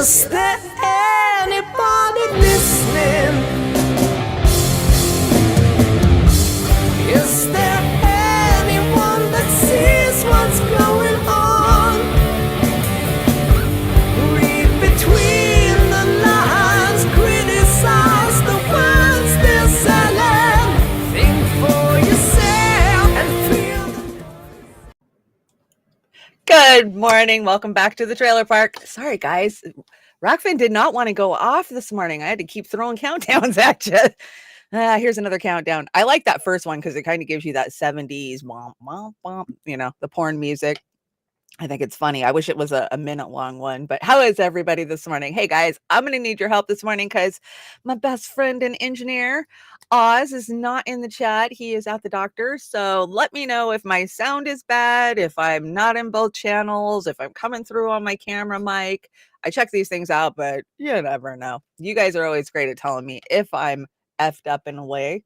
Is there anybody listening? Is there anyone that sees what's going on? Read between the lines, criticize the words they're selling. Think for yourself and feel the noise. Good morning. Welcome back to the trailer park. Sorry, guys. Rockfin did not want to go off this morning. I had to keep throwing countdowns at you. Here's another countdown. I like that first one because it kind of gives you that 70s, womp, womp, womp, you know, the porn music. I think it's funny. I wish it was a minute long one, but how is everybody this morning? Hey guys, I'm going to need your help this morning because my best friend and engineer, Oz, is not in the chat. He is at the doctor. So let me know if my sound is bad, if I'm not in both channels, if I'm coming through on my camera mic. I check these things out, but you never know. You guys are always great at telling me if I'm effed up in a way.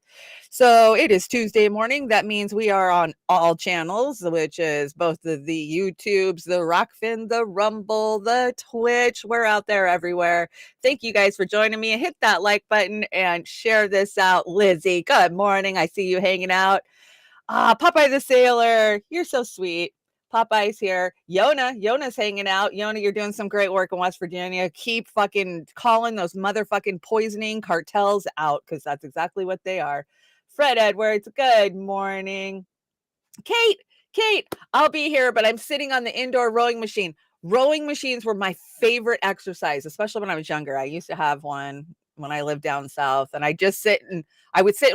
So it is Tuesday morning. That means we are on all channels, which is both the YouTubes, the Rockfin, the Rumble, the Twitch. We're out there everywhere. Thank you guys for joining me. Hit that like button and share this out. Lizzie, good morning. I see you hanging out. Popeye the Sailor, you're so sweet. Popeye's here. Yona's hanging out. Yona, you're doing some great work in West Virginia. Keep fucking calling those motherfucking poisoning cartels out because that's exactly what they are. Fred Edwards, good morning. Kate, I'll be here, but I'm sitting on the indoor rowing machine. Rowing machines were my favorite exercise, especially when I was younger. I used to have one when I lived down south, and I would sit and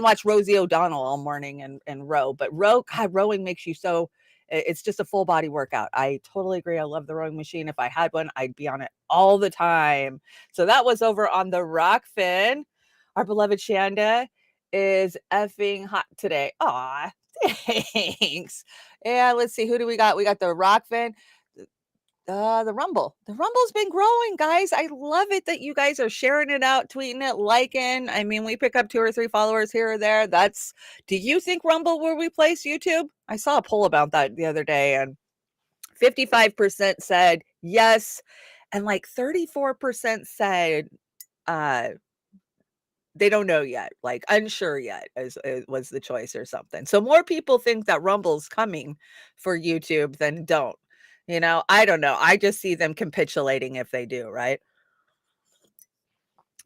watch Rosie O'Donnell all morning and row. But rowing makes you so, it's just a full body workout. I totally agree. I love the rowing machine. If I had one, I'd be on it all the time. So that was over on the Rockfin. Our beloved Chanda is effing hot today. Aw, thanks. And let's see, who do we got? We got the Rockfin. The Rumble. The Rumble's been growing, guys. I love it that you guys are sharing it out, tweeting it, liking. I mean, we pick up 2 or 3 followers here or there. Do you think Rumble will replace YouTube? I saw a poll about that the other day, and 55% said yes, and like 34% said they don't know yet, like unsure yet was the choice or something. So more people think that Rumble's coming for YouTube than don't. You know, I don't know. I just see them capitulating if they do, right?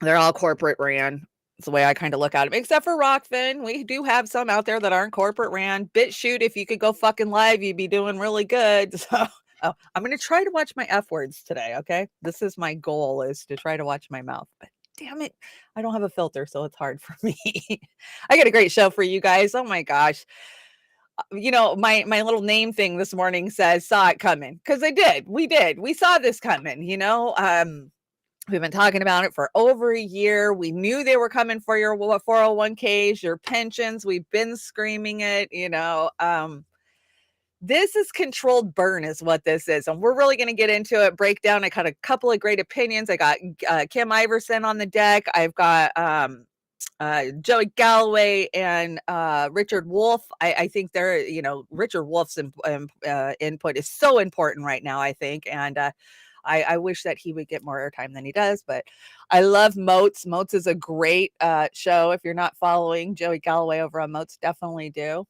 They're all corporate ran. It's the way I kind of look at them, except for Rockfin. We do have some out there that aren't corporate ran. BitChute, if you could go fucking live, you'd be doing really good. So I'm going to try to watch my F words today. Okay. This is my goal, is to try to watch my mouth, but damn it, I don't have a filter, so it's hard for me. I got a great show for you guys. Oh my gosh. You know, my little name thing this morning says saw it coming, because we saw this coming, you know. We've been talking about it for over a year. We knew they were coming for your 401ks, your pensions. We've been screaming it, you know. This is controlled burn is what this is. And we're really going to get into it, break down. I got a couple of great opinions. I got Kim Iverson on the deck. I've got Joey Galloway and Richard Wolf. I think they're, you know, Richard Wolf's input is so important right now, I think. And I wish that he would get more airtime than he does, but I love Moats. Moats is a great show. If you're not following Joey Galloway over on Moats, definitely do.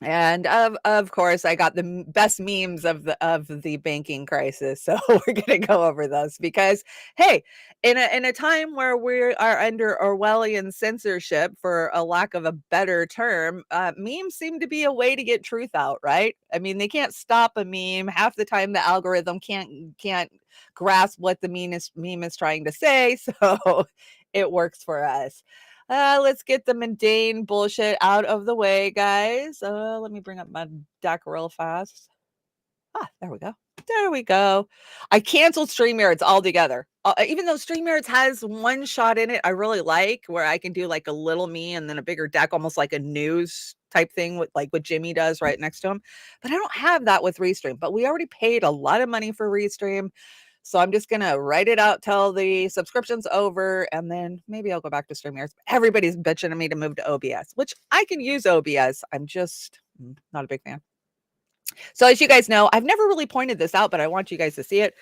And of course, I got the best memes of the banking crisis. So we're going to go over those because, hey, in a time where we are under Orwellian censorship, for a lack of a better term, memes seem to be a way to get truth out, right? I mean, they can't stop a meme. Half the time, the algorithm can't grasp what the meme is trying to say. So it works for us. Let's get the mundane bullshit out of the way, guys. Let me bring up my deck real fast. There we go. There we go. I canceled StreamYards altogether. Even though StreamYards has one shot in it I really like, where I can do like a little me and then a bigger deck, almost like a news type thing with like what Jimmy does right next to him. But I don't have that with Restream. But we already paid a lot of money for Restream. So I'm just going to write it out till the subscription's over, and then maybe I'll go back to StreamYards. Everybody's bitching at me to move to OBS, which I can use OBS. I'm just not a big fan. So as you guys know, I've never really pointed this out, but I want you guys to see it.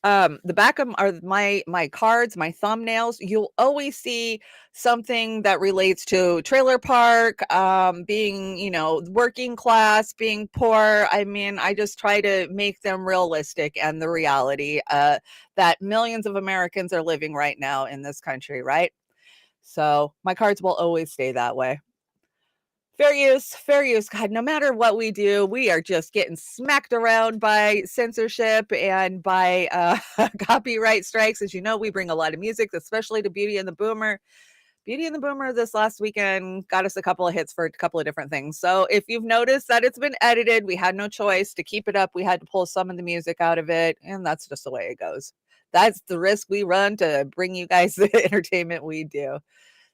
The back of are my cards, my thumbnails. You'll always see something that relates to trailer park, being, working class, being poor. I mean, I just try to make them realistic and the reality that millions of Americans are living right now in this country, right? So my cards will always stay that way. Fair use, fair use. God, no matter what we do, we are just getting smacked around by censorship and by copyright strikes. As you know, we bring a lot of music, especially to Beauty and the Boomer. Beauty and the Boomer this last weekend got us a couple of hits for a couple of different things. So if you've noticed that it's been edited, we had no choice to keep it up. We had to pull some of the music out of it, and that's just the way it goes. That's the risk we run to bring you guys the entertainment we do.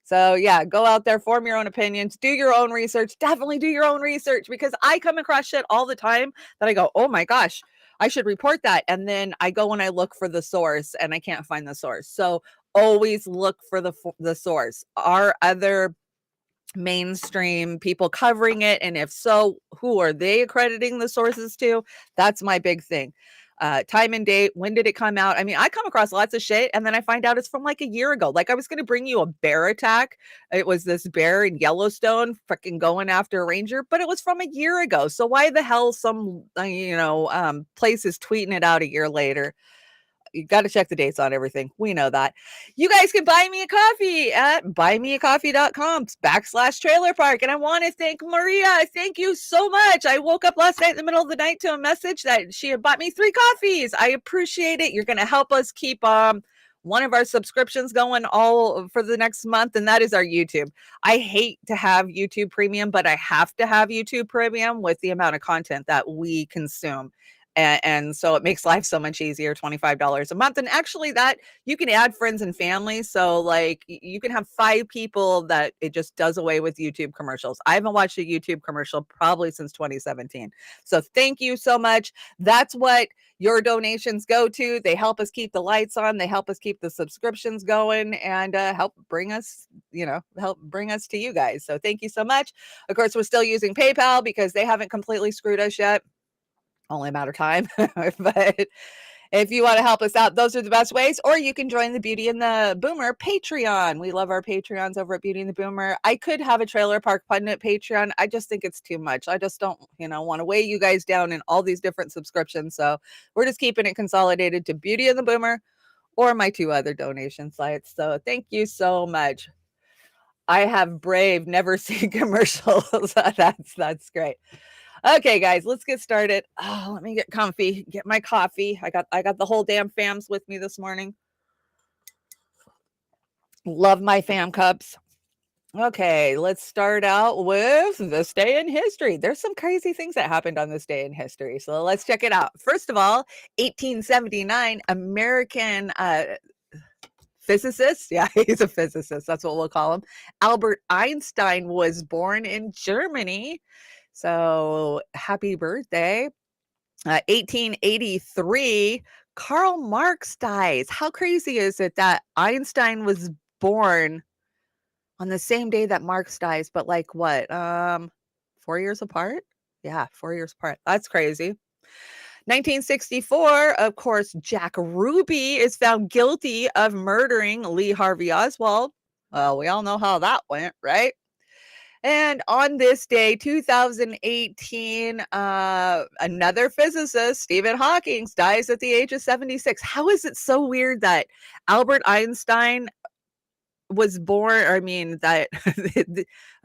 So yeah, go out there, form your own opinions, do your own research. Definitely do your own research, because I come across shit all the time that I go, oh my gosh, I should report that. And then I go and I look for the source and I can't find the source. So always look for the source. Are other mainstream people covering it? And if so, who are they accrediting the sources to? That's my big thing. Time and date, when did it come out? I mean, I come across lots of shit and then I find out it's from like a year ago. Like I was going to bring you a bear attack. It was this bear in Yellowstone freaking going after a ranger, but it was from a year ago. So why the hell some, place is tweeting it out a year later? You got to check the dates on everything. We know that. You guys can buy me a coffee at buymeacoffee.com/trailer park. And I want to thank Maria. Thank you so much. I woke up last night in the middle of the night to a message that she had bought me 3 coffees. I appreciate it. You're going to help us keep one of our subscriptions going all for the next month, and that is our YouTube. I hate to have YouTube Premium, but I have to have YouTube Premium with the amount of content that we consume. And so it makes life so much easier. $25 a month, and actually that you can add friends and family. So like you can have 5 people that it just does away with YouTube commercials. I haven't watched a YouTube commercial probably since 2017. So thank you so much. That's what your donations go to. They help us keep the lights on. They help us keep the subscriptions going, and help bring us to you guys. So thank you so much. Of course, we're still using PayPal because they haven't completely screwed us yet. Only a matter of time. But if you want to help us out, those are the best ways. Or you can join the Beauty and the Boomer Patreon. We love our Patreons over at Beauty and the Boomer. I could have a Trailer Park Pundit Patreon. I just think it's too much. I just don't, want to weigh you guys down in all these different subscriptions. So we're just keeping it consolidated to Beauty and the Boomer or my 2 other donation sites. So thank you so much. I have brave, never seen commercials. That's great. Okay, guys, let's get started. Oh, let me get comfy, get my coffee. I got the whole damn fams with me this morning. Love my fam cups. Okay, let's start out with this day in history. There's some crazy things that happened on this day in history. So let's check it out. First of all, 1879, American physicist. Yeah, he's a physicist. That's what we'll call him. Albert Einstein was born in Germany. So happy birthday. 1883, Karl Marx dies. How crazy is it that Einstein was born on the same day that Marx dies, but like what? 4 years apart? Yeah, 4 years apart. That's crazy. 1964, of course, Jack Ruby is found guilty of murdering Lee Harvey Oswald. Well, we all know how that went, right? And on this day, 2018, another physicist, Stephen Hawking, dies at the age of 76. How is it so weird that Albert Einstein was born?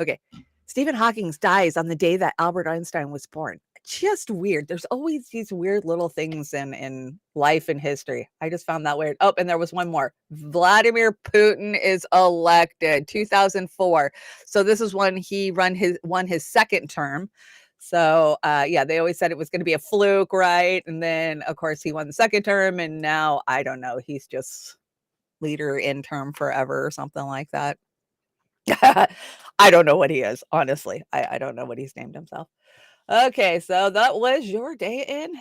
Okay, Stephen Hawking dies on the day that Albert Einstein was born. Just weird. There's always these weird little things in life and history. I just found that weird. Oh, and there was one more. Vladimir Putin is elected, 2004. So this is when he won his second term. So they always said it was going to be a fluke, right? And then of course he won the second term, and now I don't know. He's just leader in term forever or something like that. I don't know what he is, honestly. I don't know what he's named himself. Okay, so that was your day in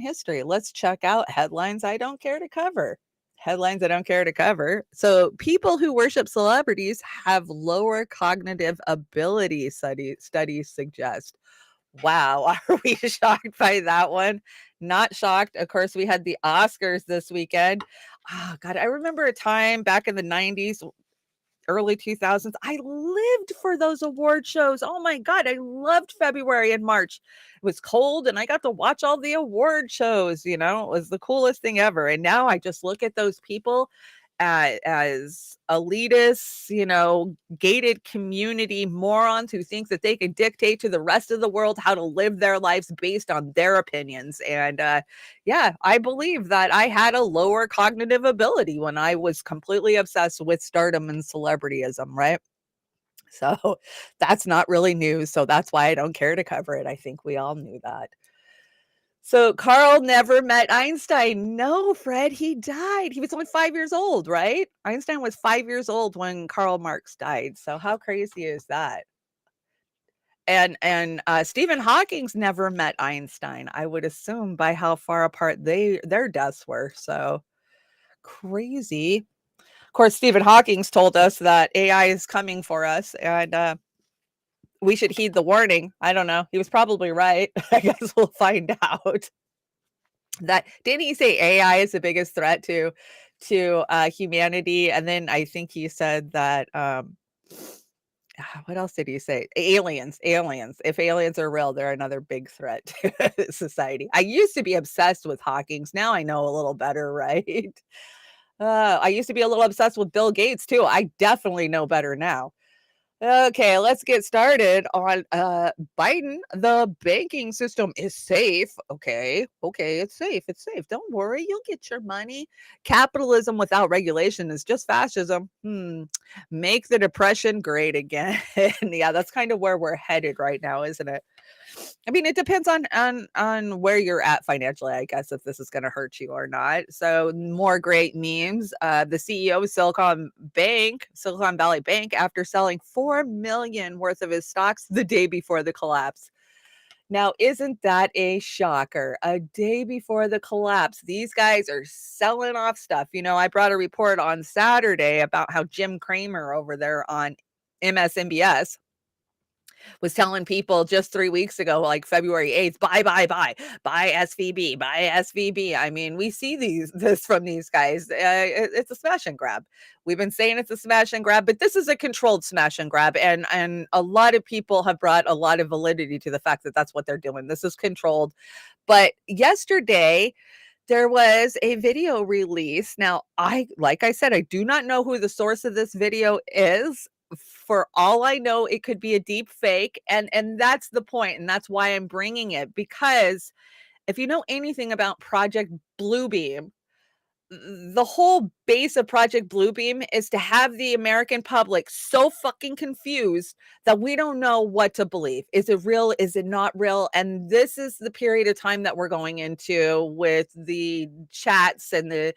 history. Let's check out headlines I don't care to cover. Headlines I don't care to cover. So, people who worship celebrities have lower cognitive ability, studies suggest. Wow. Are we shocked by that one? Not shocked. Of course, we had the Oscars this weekend. Oh, God. I remember a time back in the 90s, early 2000s. I lived for those award shows. Oh my God, I loved February and March. It was cold and I got to watch all the award shows, you know, it was the coolest thing ever. And now I just look at those people as elitists, you know, gated community morons who think that they can dictate to the rest of the world how to live their lives based on their opinions. And yeah, I believe that I had a lower cognitive ability when I was completely obsessed with stardom and celebrityism, right? So that's not really news. So that's why I don't care to cover it. I think we all knew that. So Carl never met Einstein. No, Fred, he died. He was only 5 years old, right? Einstein was 5 years old when Karl Marx died. So how crazy is that? And Stephen Hawking's never met Einstein. I would assume by how far apart their deaths were. So crazy. Of course, Stephen Hawking's told us that AI is coming for us, and we should heed the warning. I don't know. He was probably right. I guess we'll find out. That didn't he say AI is the biggest threat to humanity? And then I think he said that what else did he say? Aliens. If aliens are real, they're another big threat to society. I used to be obsessed with Hawking's. Now I know a little better, right? I used to be a little obsessed with Bill Gates too. I definitely know better now. Okay, let's get started on Biden. The banking system is safe. Okay, it's safe. It's safe. Don't worry, you'll get your money. Capitalism without regulation is just fascism. Make the depression great again. Yeah, that's kind of where we're headed right now, isn't it? I mean, it depends on where you're at financially, I guess, if this is going to hurt you or not. So, more great memes. The CEO of Silicon Valley Bank, after selling 4 million worth of his stocks the day before the collapse. Now, isn't that a shocker? A day before the collapse, these guys are selling off stuff. You know, I brought a report on Saturday about how Jim Cramer over there on MSNBS was telling people just 3 weeks ago, like February 8th, buy SVB, buy SVB. I mean, we see this from these guys. It's a smash and grab. We've been saying it's a smash and grab, but this is a controlled smash and grab. And a lot of people have brought a lot of validity to the fact that that's what they're doing. This is controlled. But yesterday, there was a video release. Now, like I said, I do not know who the source of this video is. For all I know, it could be a deep fake, and that's the point, and that's why I'm bringing it, because if you know anything about Project Bluebeam, the whole base of Project Bluebeam is to have the American public so fucking confused that we don't know what to believe. Is it real? Is it not real? And this is the period of time that we're going into with the chats and the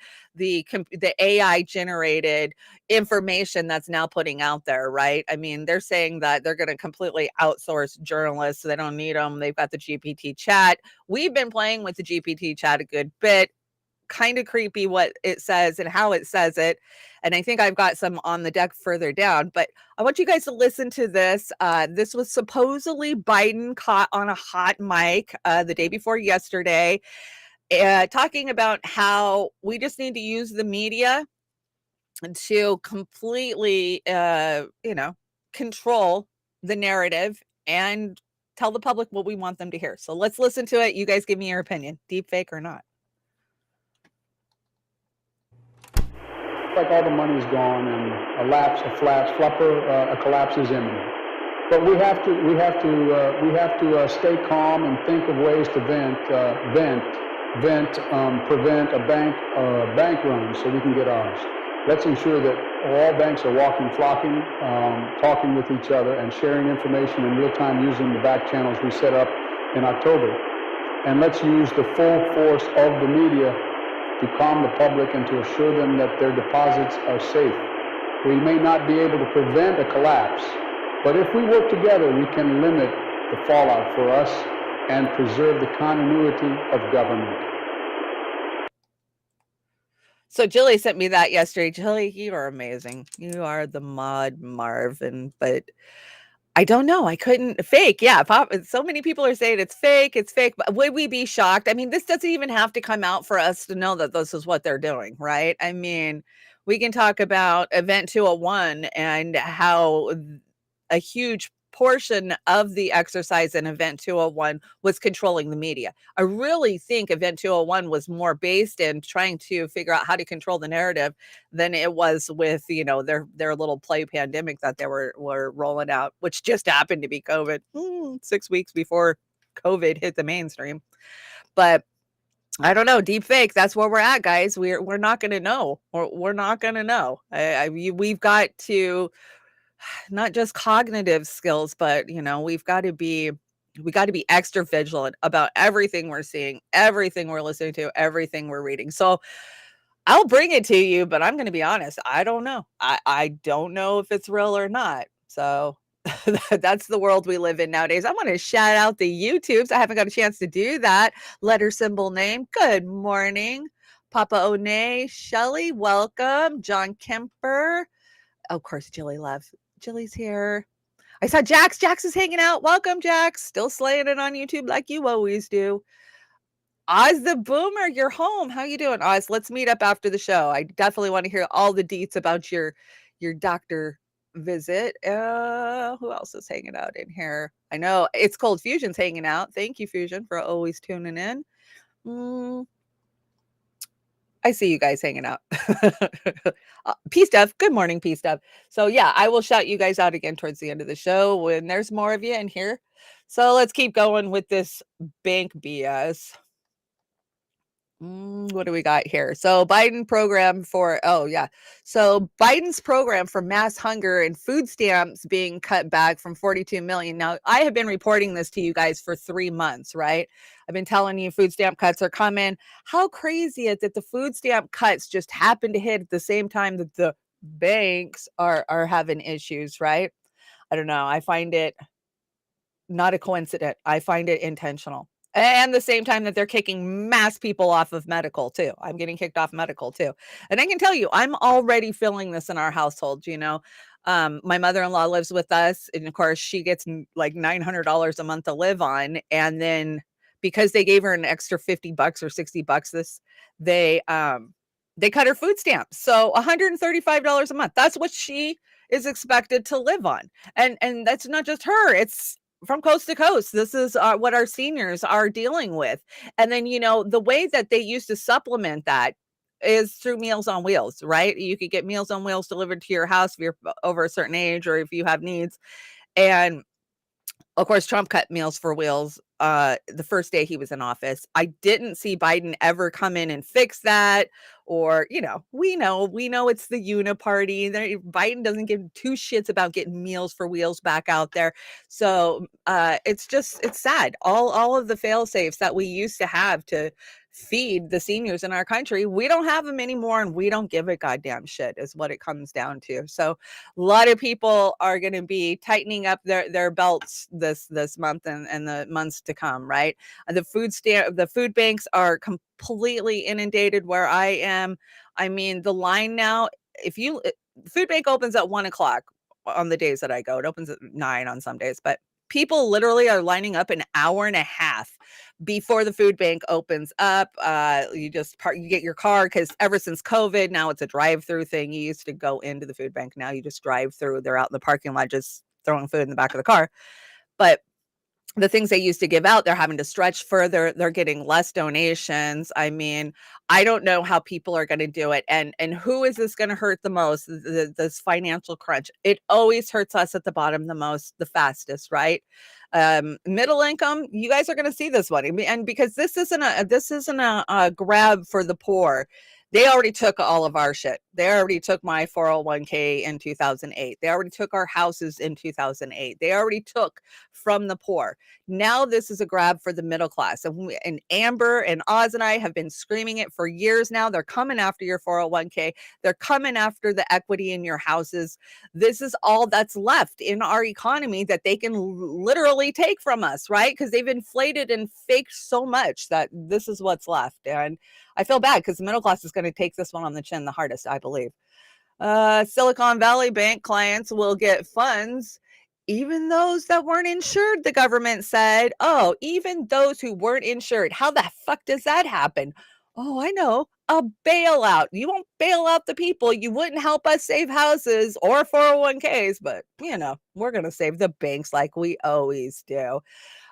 AI generated information that's now putting out there, right? I mean, they're saying that they're going to completely outsource journalists. So they don't need them. They've got the GPT chat. We've been playing with the GPT chat a good bit. Kind of creepy what it says and how it says it. And I think I've got some on the deck further down, but I want you guys to listen to this. This was supposedly Biden caught on a hot mic the day before yesterday, talking about how we just need to use the media to completely, control the narrative and tell the public what we want them to hear. So let's listen to it. You guys give me your opinion, deep fake or not. Like all the money's gone and a collapse is imminent. But we have to stay calm and think of ways to prevent a bank run so we can get ours. Let's ensure that all banks are flocking, talking with each other and sharing information in real time using the back channels we set up in October. And let's use the full force of the media to calm the public and to assure them that their deposits are safe. We may not be able to prevent a collapse, but if we work together, we can limit the fallout for us and preserve the continuity of government. So Jilly sent me that yesterday. Jilly, you are amazing. You are the mod Marvin. But I don't know. I couldn't fake. Yeah, so many people are saying it's fake. It's fake. But would we be shocked? I mean, this doesn't even have to come out for us to know that this is what they're doing, right? I mean, we can talk about Event 201 and how a huge portion of the exercise in Event 201 was controlling the media. I really think Event 201 was more based in trying to figure out how to control the narrative than it was with, their little play pandemic that they were rolling out, which just happened to be COVID 6 weeks before COVID hit the mainstream. But I don't know, deep fake. That's where we're at, guys. We're not going to know. We're not going to know. We've got to not just cognitive skills, but we got to be extra vigilant about everything we're seeing, everything we're listening to, everything we're reading. So I'll bring it to you, but I'm going to be honest. I don't know. I don't know if it's real or not. So that's the world we live in nowadays. I want to shout out the YouTubes. I haven't got a chance to do that. Letter symbol name. Good morning. Papa One, Shelly, welcome. John Kemper. Of course, Jilly Love. Jilly's here. I saw Jax. Jax is hanging out. Welcome, Jax. Still slaying it on YouTube like you always do. Oz the Boomer, you're home. How you doing, Oz? Let's meet up after the show. I definitely want to hear all the deets about your doctor visit. Who else is hanging out in here? I know It's Cold Fusion's hanging out. Thank you, Fusion, for always tuning in. I see you guys hanging out. Peace Dev. Good morning, Peace Dev. So yeah, I will shout you guys out again towards the end of the show when there's more of you in here. So let's keep going with this bank BS. What do we got here? So Biden's program for mass hunger and food stamps being cut back from 42 million. Now, I have been reporting this to you guys for 3 months, right? I've been telling you food stamp cuts are coming. How crazy is it that the food stamp cuts just happen to hit at the same time that the banks are having issues, right? I don't know. I find it not a coincidence. I find it intentional. And the same time that they're kicking mass people off of medical too. I'm getting kicked off medical too. And I can tell you, I'm already feeling this in our household, my mother-in-law lives with us, and of course she gets like $900 a month to live on. And then because they gave her an extra $50 or $60 they cut her food stamps. So $135 a month. That's what she is expected to live on. And that's not just her. It's from coast to coast. This is what our seniors are dealing with. And then, the way that they used to supplement that is through Meals on Wheels, right? You could get Meals on Wheels delivered to your house if you're over a certain age or if you have needs. And of course, Trump cut Meals for Wheels the first day he was in office. I didn't see Biden ever come in and fix that. Or, we know it's the uniparty. Biden doesn't give two shits about getting Meals for Wheels back out there. So it's sad. All of the fail safes that we used to have to feed the seniors in our country, we don't have them anymore, and we don't give a goddamn shit is what it comes down to. So a lot of people are going to be tightening up their belts this month and the months to come, right? The food banks are completely inundated where I am. I mean, the line now, the food bank opens at 1:00 on the days that I go. It opens at 9 on some days, but people literally are lining up an hour and a half before the food bank opens up. You just you get your car, because ever since COVID, now it's a drive-through thing. You used to go into the food bank. Now you just drive through. They're out in the parking lot just throwing food in the back of the car. But the things they used to give out, they're having to stretch further. They're getting less donations. I mean, I don't know how people are going to do it. And who is this going to hurt the most? This financial crunch. It always hurts us at the bottom the most, the fastest, right? Middle income, you guys are going to see this one. And because this isn't a grab for the poor. They already took all of our shit. They already took my 401k in 2008. They already took our houses in 2008. They already took from the poor. Now this is a grab for the middle class. And Amber and Oz and I have been screaming it for years now. They're coming after your 401k. They're coming after the equity in your houses. This is all that's left in our economy that they can literally take from us, right? Because they've inflated and faked so much that this is what's left. And I feel bad because the middle class is going to take this one on the chin the hardest, I believe. Silicon Valley Bank clients will get funds even those that weren't insured, the government said, oh, even those who weren't insured. How the fuck does that happen? Oh, I know. A bailout. You won't bail out the people. You wouldn't help us save houses or 401ks, but we're going to save the banks like we always do.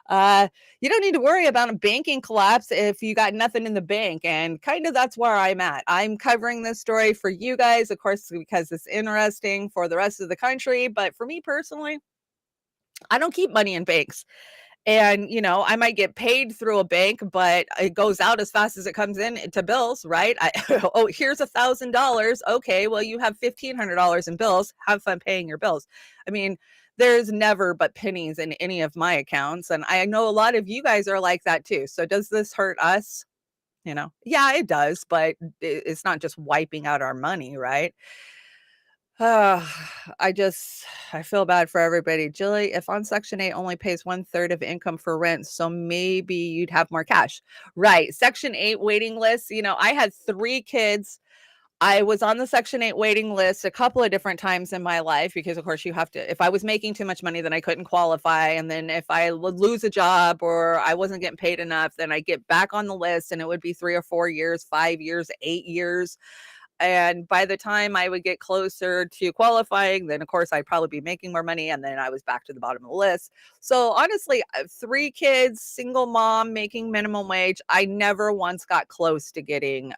Uh, you don't need to worry about a banking collapse if you got nothing in the bank. And kind of that's where I'm at. I'm covering this story for you guys, of course, because it's interesting for the rest of the country. But for me personally, I don't keep money in banks. And, I might get paid through a bank, but it goes out as fast as it comes in to bills, right? Oh, here's $1,000. Okay, well, you have $1,500 in bills. Have fun paying your bills. I mean, there's never but pennies in any of my accounts. And I know a lot of you guys are like that too. So does this hurt us? Yeah, it does, but it's not just wiping out our money, right? Uh, I feel bad for everybody. Jilly, if on Section 8 only pays 1/3 of income for rent, so maybe you'd have more cash. Right. Section 8 waiting list. I had 3 kids. I was on the Section 8 waiting list a couple of different times in my life because, of course, you have to, if I was making too much money, then I couldn't qualify. And then if I would lose a job or I wasn't getting paid enough, then I get back on the list and it would be 3 or 4 years, 5 years, 8 years. And by the time I would get closer to qualifying, then of course I'd probably be making more money. And then I was back to the bottom of the list. So honestly, 3 kids, single mom, making minimum wage. I never once got close to getting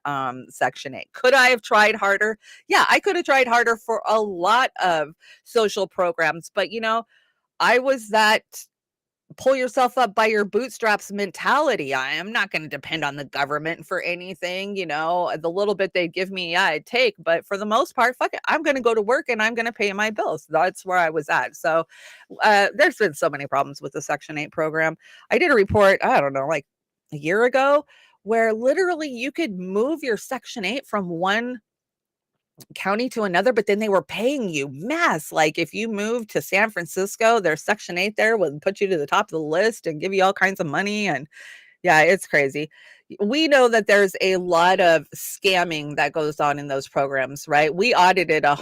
Section 8. Could I have tried harder? Yeah, I could have tried harder for a lot of social programs. But I was that pull yourself up by your bootstraps mentality. I am not going to depend on the government for anything. The little bit they give me, yeah, I'd take. But for the most part, fuck it. I'm going to go to work and I'm going to pay my bills. That's where I was at. So there's been so many problems with the Section 8 program. I did a report, I don't know, like a year ago, where literally you could move your Section 8 from one county to another, but then they were paying you mass. Like if you moved to San Francisco, their Section 8 there would put you to the top of the list and give you all kinds of money. And yeah, it's crazy. We know that there's a lot of scamming that goes on in those programs, right? We audited a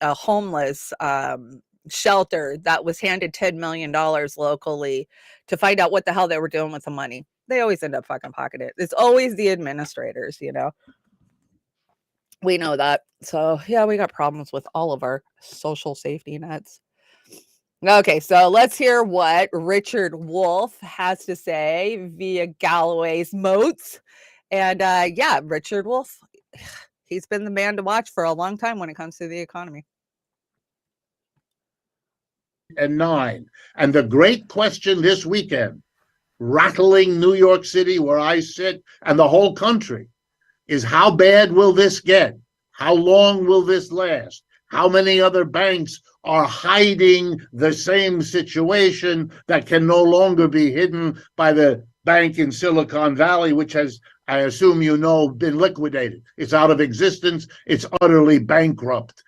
homeless shelter that was handed $10 million locally to find out what the hell they were doing with the money. They always end up fucking pocketing it. It's always the administrators, We know that. So, yeah, we got problems with all of our social safety nets. Okay, so let's hear what Richard Wolff has to say via Galloway's Moats. And yeah, Richard Wolff, he's been the man to watch for a long time when it comes to the economy. And 9. And the great question this weekend, rattling New York City, where I sit, and the whole country, is how bad will this get? How long will this last? How many other banks are hiding the same situation that can no longer be hidden by the bank in Silicon Valley, which has, I assume been liquidated? It's out of existence. It's utterly bankrupt.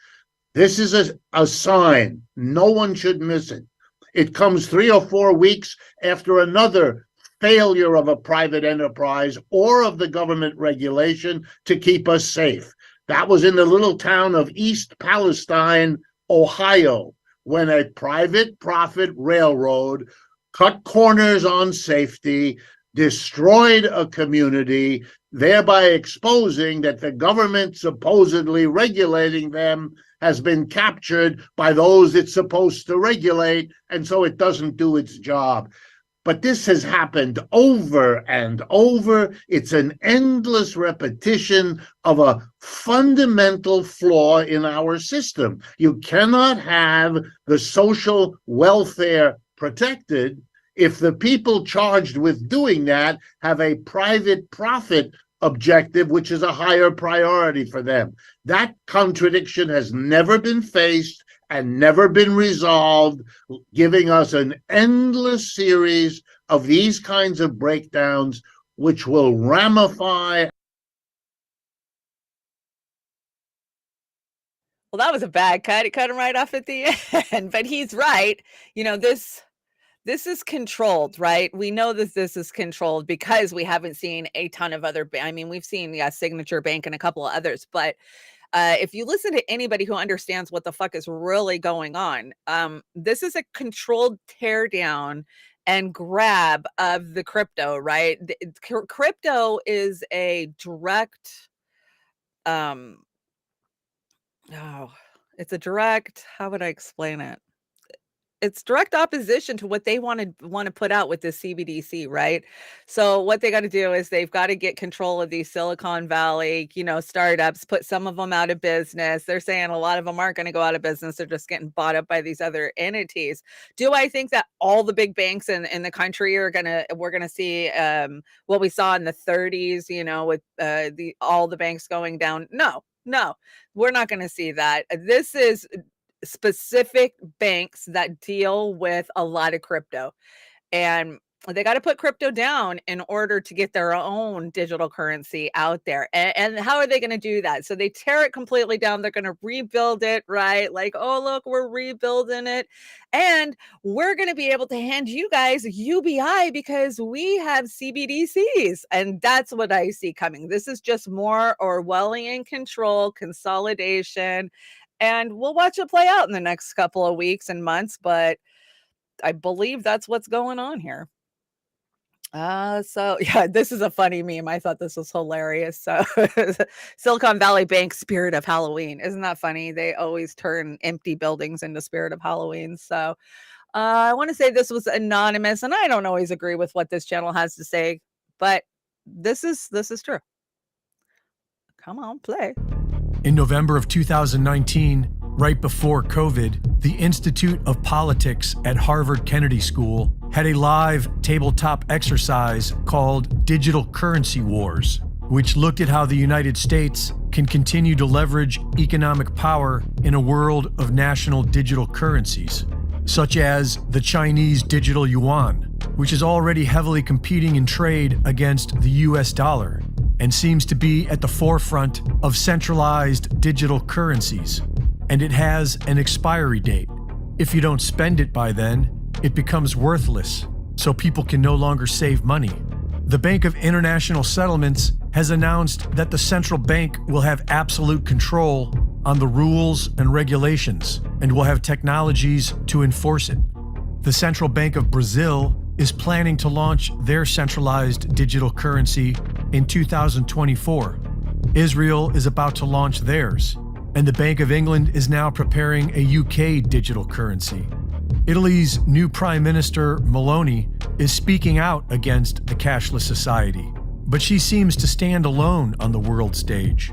This is a sign. No one should miss it. It comes 3 or 4 weeks after another failure of a private enterprise or of the government regulation to keep us safe. That was in the little town of East Palestine, Ohio, when a private profit railroad cut corners on safety, destroyed a community, thereby exposing that the government supposedly regulating them has been captured by those it's supposed to regulate, and so it doesn't do its job. But this has happened over and over. It's an endless repetition of a fundamental flaw in our system. You cannot have the social welfare protected if the people charged with doing that have a private profit objective, which is a higher priority for them. That contradiction has never been faced and never been resolved, giving us an endless series of these kinds of breakdowns, which will ramify. Well, that was a bad cut. It cut him right off at the end, but he's right. This is controlled, right? We know that this is controlled because we haven't seen a ton of other, we've seen Signature Bank and a couple of others, but If you listen to anybody who understands what the fuck is really going on, this is a controlled teardown and grab of the crypto, right? Crypto is a direct, it's a direct, how would I explain it? It's direct opposition to what they want to put out with this CBDC, right? So what they got to do is they've got to get control of these Silicon Valley, startups, put some of them out of business. They're saying a lot of them aren't going to go out of business. They're just getting bought up by these other entities. Do I think that all the big banks in the country we're going to see what we saw in the 30s, with all the banks going down? No, we're not going to see that. This is specific banks that deal with a lot of crypto, and they got to put crypto down in order to get their own digital currency out there. And how are they going to do that? So they tear it completely down. They're going to rebuild it, right? Like, oh, look, we're rebuilding it. And we're going to be able to hand you guys UBI because we have CBDCs. And that's what I see coming. This is just more Orwellian control, consolidation. And we'll watch it play out in the next couple of weeks and months. But I believe that's what's going on here. So yeah, this is a funny meme. I thought this was hilarious. So Silicon Valley Bank, spirit of Halloween. Isn't that funny? They always turn empty buildings into spirit of Halloween. So I want to say this was anonymous, and I don't always agree with what this channel has to say, but this is true. Come on, play. In November of 2019, right before COVID, the Institute of Politics at Harvard Kennedy School had a live tabletop exercise called Digital Currency Wars, which looked at how the United States can continue to leverage economic power in a world of national digital currencies, such as the Chinese digital yuan, which is already heavily competing in trade against the US dollar and seems to be at the forefront of centralized digital currencies. And it has an expiry date. If you don't spend it by then, it becomes worthless, so people can no longer save money. The Bank of International Settlements has announced that the central bank will have absolute control on the rules and regulations and will have technologies to enforce it. The Central Bank of Brazil is planning to launch their centralized digital currency in 2024. Israel is about to launch theirs, and the Bank of England is now preparing a UK digital currency. Italy's new Prime Minister, Meloni, is speaking out against the cashless society, but she seems to stand alone on the world stage.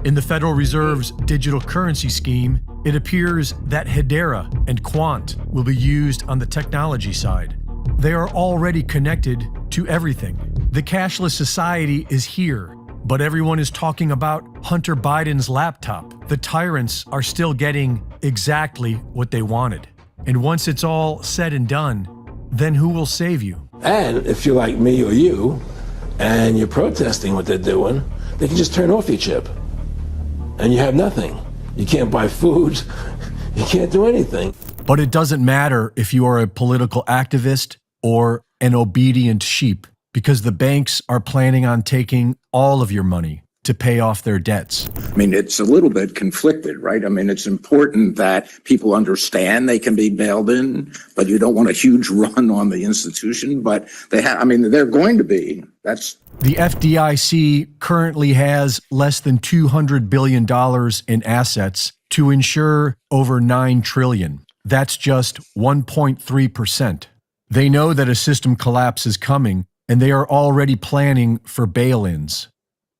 In the Federal Reserve's digital currency scheme, it appears that Hedera and Quant will be used on the technology side. They are already connected to everything. The cashless society is here, but everyone is talking about Hunter Biden's laptop. The tyrants are still getting exactly what they wanted. And once it's all said and done, then who will save you? And if you're like me or you, and you're protesting what they're doing, they can just turn off your chip. And you have nothing. You can't buy food. You can't do anything. But it doesn't matter if you are a political activist or an obedient sheep, because the banks are planning on taking all of your money to pay off their debts. I mean, it's a little bit conflicted, right? I mean, it's important that people understand they can be bailed in, but you don't want a huge run on the institution. But they're going to be. That's the FDIC currently has less than $200 billion in assets to insure over $9 trillion. That's just 1.3%. They know that a system collapse is coming, and they are already planning for bail-ins.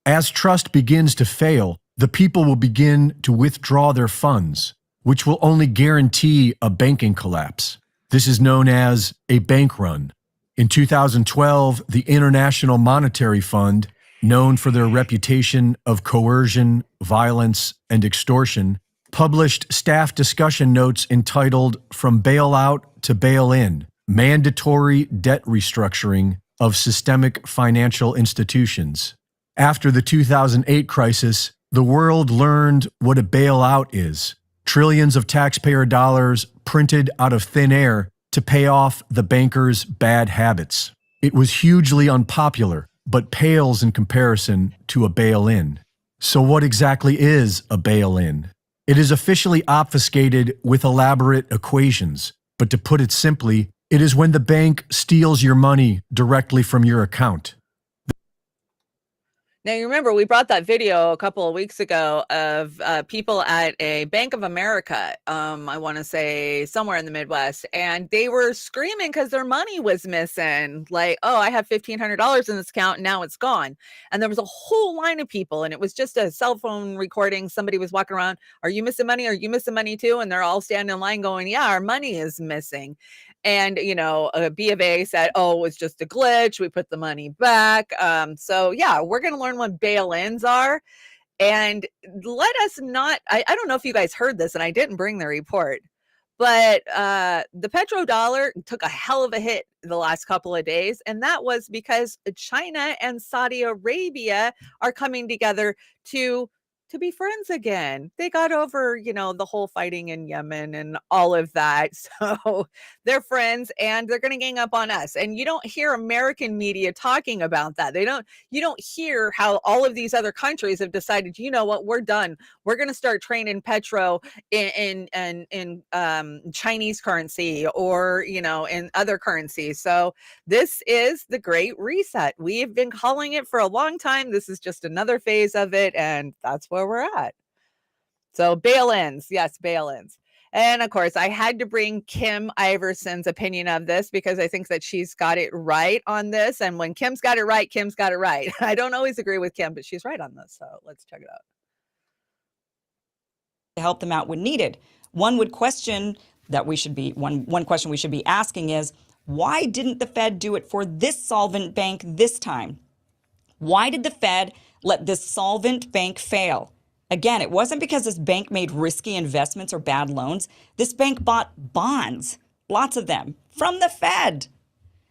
As trust begins to fail, the people will begin to withdraw their funds, which will only guarantee a banking collapse. This is known as a bank run. In 2012, the International Monetary Fund, known for their reputation of coercion, violence, and extortion, published staff discussion notes entitled From Bailout to Bail-In, Mandatory Debt Restructuring of Systemic Financial Institutions. After the 2008 crisis, the world learned what a bailout is. Trillions of taxpayer dollars printed out of thin air to pay off the bankers' bad habits. It was hugely unpopular, but pales in comparison to a bail-in. So what exactly is a bail-in? It is officially obfuscated with elaborate equations, but to put it simply, it is when the bank steals your money directly from your account. Now, you remember we brought that video a couple of weeks ago of people at a Bank of America, I want to say somewhere in the Midwest, and they were screaming because their money was missing. Like, oh, I have $1,500 in this account, and now it's gone. And there was a whole line of people, and it was just a cell phone recording. Somebody was walking around, are you missing money? Are you missing money too? And they're all standing in line going, yeah, our money is missing. And, B of A said, oh, it was just a glitch. We put the money back. So, yeah, we're going to learn what bail-ins are. And let us not, I don't know if you guys heard this, and I didn't bring the report, but the petrodollar took a hell of a hit the last couple of days. And that was because China and Saudi Arabia are coming together to be friends again. They got over, the whole fighting in Yemen and all of that. So they're friends and they're going to gang up on us. And you don't hear American media talking about that. You don't hear how all of these other countries have decided, you know what, we're done. We're going to start trading petro in Chinese currency or, in other currencies. So this is the Great Reset. We've been calling it for a long time. This is just another phase of it. And that's where we're at. So bail-ins. Yes, bail-ins. And of course, I had to bring Kim Iverson's opinion of this because I think that she's got it right on this. And when Kim's got it right, Kim's got it right. I don't always agree with Kim, but she's right on this. So let's check it out. To help them out when needed. One question we should be asking is, why didn't the Fed do it for this solvent bank this time? Why did the Fed let this solvent bank fail? Again, it wasn't because this bank made risky investments or bad loans. This bank bought bonds, lots of them, from the Fed.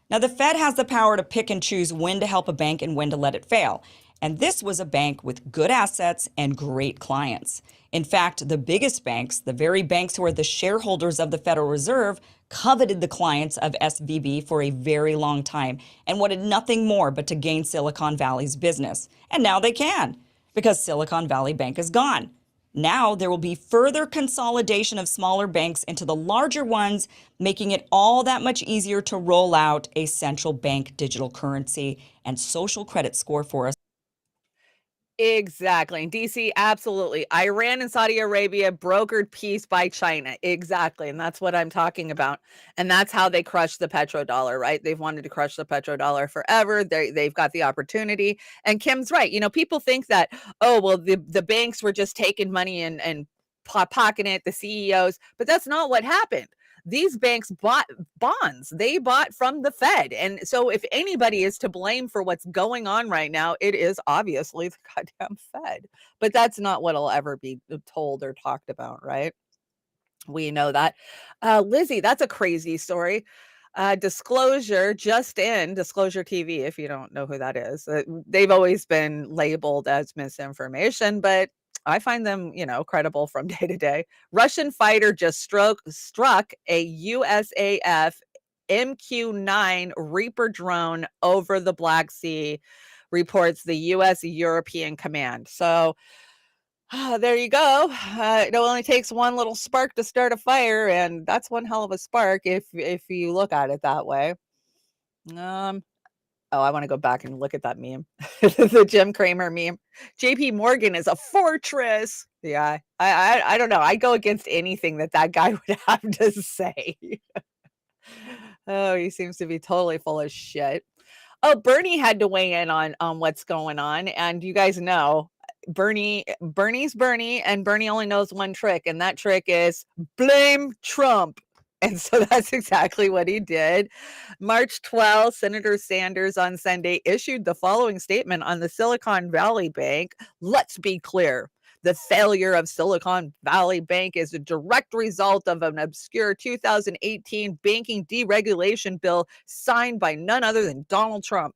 Now, the Fed has the power to pick and choose when to help a bank and when to let it fail. And this was a bank with good assets and great clients. In fact, the biggest banks, the very banks who are the shareholders of the Federal Reserve, coveted the clients of SVB for a very long time and wanted nothing more but to gain Silicon Valley's business. And now they can, because Silicon Valley Bank is gone. Now there will be further consolidation of smaller banks into the larger ones, making it all that much easier to roll out a central bank digital currency and social credit score for us. Exactly. In DC, absolutely. Iran and Saudi Arabia brokered peace by China. Exactly. And that's what I'm talking about. And that's how they crushed the petrodollar, right? They've wanted to crush the petrodollar forever. They've got the opportunity. And Kim's right. People think that, oh, well, the banks were just taking money and pocketing it, the CEOs, but that's not what happened. These banks bought bonds. They bought from the Fed. And so if anybody is to blame for what's going on right now, it is obviously the goddamn Fed. But that's not what'll ever be told or talked about, right? We know that. Lizzie, that's a crazy story. Disclosure Disclosure TV, if you don't know who that is. They've always been labeled as misinformation, but I find them, credible from day to day. Russian fighter just struck a USAF MQ-9 Reaper drone over the Black Sea, reports the U.S. European Command. So there you go. It only takes one little spark to start a fire, and that's one hell of a spark if you look at it that way. Oh, I want to go back and look at that meme. The Jim Cramer meme. JP Morgan is a fortress. Yeah, I don't know. I go against anything that guy would have to say. Oh, he seems to be totally full of shit. Oh, Bernie had to weigh in on what's going on. And you guys know, Bernie's Bernie, and Bernie only knows one trick. And that trick is blame Trump. And so that's exactly what he did. March 12th, Senator Sanders on Sunday issued the following statement on the Silicon Valley Bank. Let's be clear. The failure of Silicon Valley Bank is a direct result of an obscure 2018 banking deregulation bill signed by none other than Donald Trump.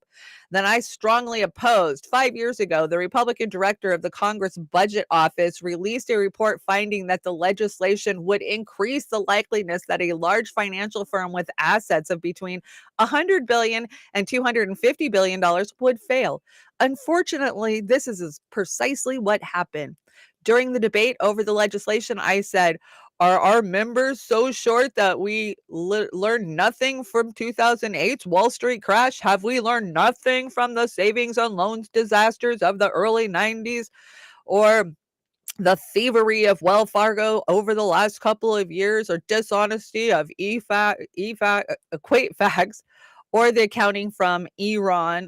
Then I strongly opposed. 5 years ago, the Republican director of the Congress Budget Office released a report finding that the legislation would increase the likeliness that a large financial firm with assets of between $100 billion and $250 billion would fail. Unfortunately, this is precisely what happened. During the debate over the legislation, I said, are our members so short that we learned nothing from 2008's Wall Street crash? Have we learned nothing from the savings and loans disasters of the early 90s? Or the thievery of Wells Fargo over the last couple of years, or dishonesty of Equifax, or the accounting from Enron.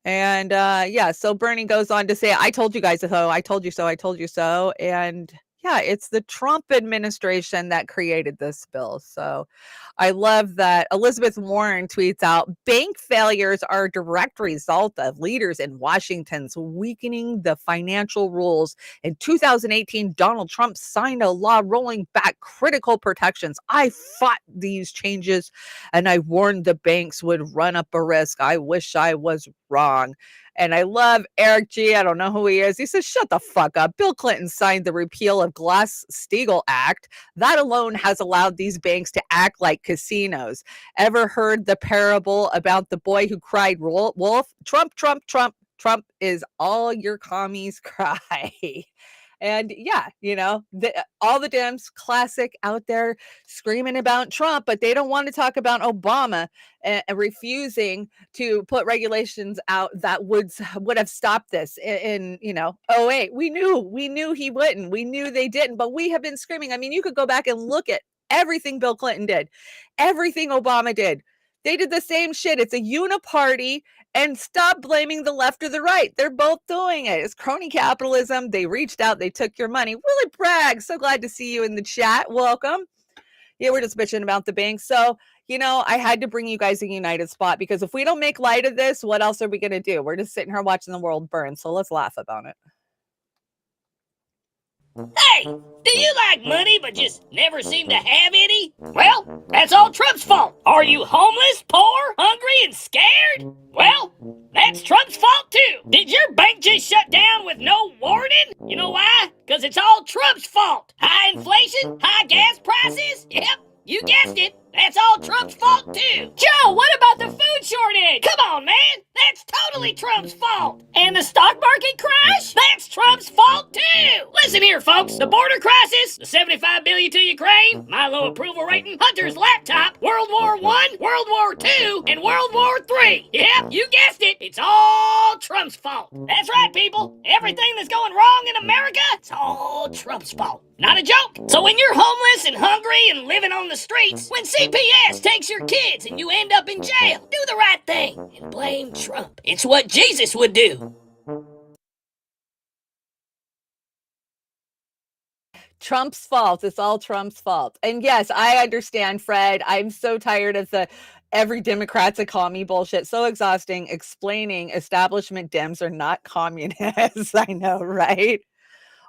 And yeah, so Bernie goes on to say, I told you guys so, I told you so, I told you so. And yeah, it's the Trump administration that created this bill. So I love that Elizabeth Warren tweets out, bank failures are a direct result of leaders in Washington's weakening the financial rules. In 2018, Donald Trump signed a law rolling back critical protections. I fought these changes and I warned the banks would run up a risk. I wish I was wrong. And I love Eric G. I don't know who he is. He says, shut the fuck up. Bill Clinton signed the repeal of Glass-Steagall Act. That alone has allowed these banks to act like casinos. Ever heard the parable about the boy who cried wolf? Trump, Trump, Trump. Trump is all your commies cry. And yeah, all the Dems, classic, out there screaming about Trump, but they don't want to talk about Obama and refusing to put regulations out that would have stopped this in 08. We knew he wouldn't. We knew they didn't, but we have been screaming. I mean, you could go back and look at everything Bill Clinton did, everything Obama did. They did the same shit. It's a uniparty, and stop blaming the left or the right. They're both doing it. It's crony capitalism. They reached out. They took your money. Willie Bragg, so glad to see you in the chat. Welcome. Yeah, we're just bitching about the bank. So, I had to bring you guys a united spot, because if we don't make light of this, what else are we going to do? We're just sitting here watching the world burn. So let's laugh about it. Hey, do you like money but just never seem to have any? Well, that's all Trump's fault. Are you homeless, poor, hungry, and scared? Well, that's Trump's fault too. Did your bank just shut down with no warning? You know why? Because it's all Trump's fault. High inflation, high gas prices? Yep, you guessed it. That's all Trump's fault too. Joe, what about the food shortage? Come on, man. That's totally Trump's fault. And the stock market crash? That's Trump's fault too. Listen here, folks. The border crisis, the $75 billion to Ukraine, my low approval rating, Hunter's laptop, World War I, World War II, and World War III. Yep, you guessed it. It's all Trump's fault. That's right, people. Everything that's going wrong in America, it's all Trump's fault. Not a joke. So when you're homeless and hungry and living on the streets, when CPS takes your kids and you end up in jail, do the right thing and blame Trump. It's what Jesus would do. Trump's fault. It's all Trump's fault. And yes, I understand, Fred. I'm so tired of the every Democrat's a commie bullshit. So exhausting explaining establishment Dems are not communists. I know, right?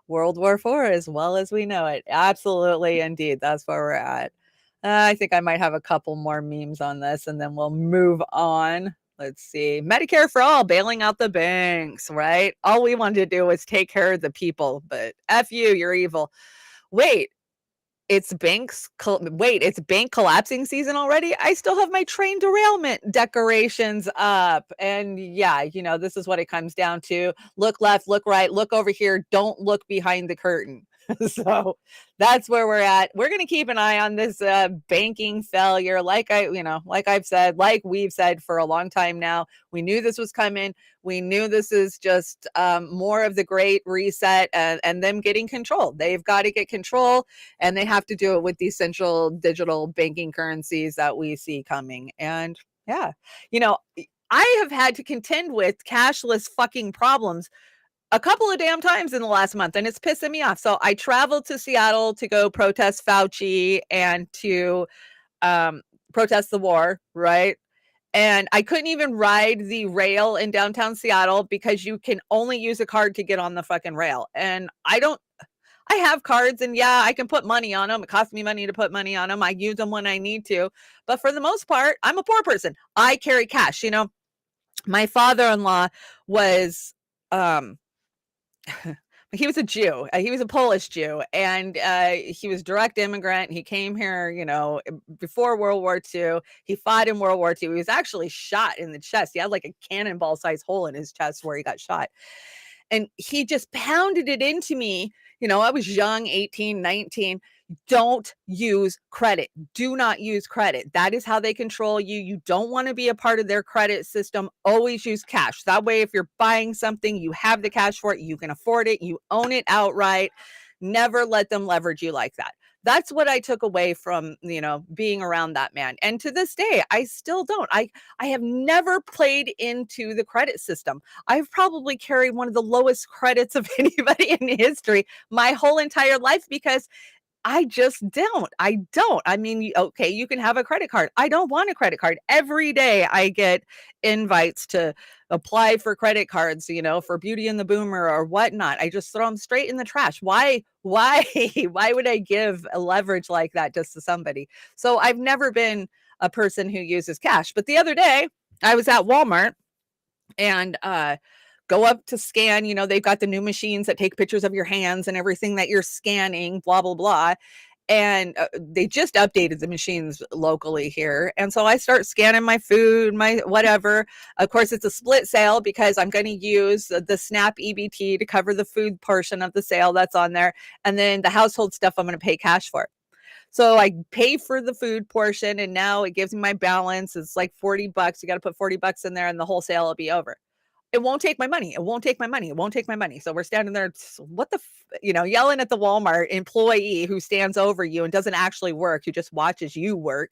World War IV as well as we know it. Absolutely, indeed. That's where we're at. I think I might have a couple more memes on this, and then we'll move on. Let's see. Medicare for all, bailing out the banks, right? All we wanted to do was take care of the people, but F you, you're evil. Wait, it's bank collapsing season already? I still have my train derailment decorations up. And yeah, this is what it comes down to. Look left, look right, look over here. Don't look behind the curtain. So that's where we're at. We're going to keep an eye on this banking failure. Like we've said for a long time now, we knew this was coming. We knew this is just more of the great reset and them getting control. They've got to get control, and they have to do it with these central digital banking currencies that we see coming. And yeah, I have had to contend with cashless fucking problems a couple of damn times in the last month, and it's pissing me off. So I traveled to Seattle to go protest Fauci and to protest the war, right? And I couldn't even ride the rail in downtown Seattle because you can only use a card to get on the fucking rail. And I I have cards, and yeah, I can put money on them. It costs me money to put money on them. I use them when I need to. But for the most part, I'm a poor person. I carry cash. You know, my father-in-law was, he was a Jew. He was a Polish Jew, and he was direct immigrant. He came here, you know, before World War II. He fought in World War II. He was actually shot in the chest. He had like a cannonball-sized hole in his chest where he got shot. And he just pounded it into me. You know, I was young, 18, 19. Don't use credit. Do not use credit. That is how they control you. You don't want to be a part of their credit system. Always use cash. That way, if you're buying something, you have the cash for it. You can afford it. You own it outright. Never let them leverage you like that. That's what I took away from, you know, being around that man. And to this day, I still don't. I have never played into the credit system. I've probably carried one of the lowest credits of anybody in history my whole entire life because I just don't. I don't. I mean, okay, you can have a credit card. I don't want a credit card. Every day I get invites to apply for credit cards, you know, for Beauty and the Boomer or whatnot. I just throw them straight in the trash. Why would I give a leverage like that just to somebody? So I've never been a person who uses cash. But the other day I was at Walmart and go up to scan, you know, they've got the new machines that take pictures of your hands and everything that you're scanning, blah, blah, blah. And they just updated the machines locally here. And so I start scanning my food, my whatever. Of course, it's a split sale because I'm going to use the SNAP EBT to cover the food portion of the sale that's on there. And then the household stuff I'm going to pay cash for. So I pay for the food portion and now it gives me my balance. It's like $40. You got to put $40 in there and the whole sale will be over. It won't take my money. It won't take my money. It won't take my money. So we're standing there, what the, you know, yelling at the Walmart employee who stands over you and doesn't actually work, who just watches you work.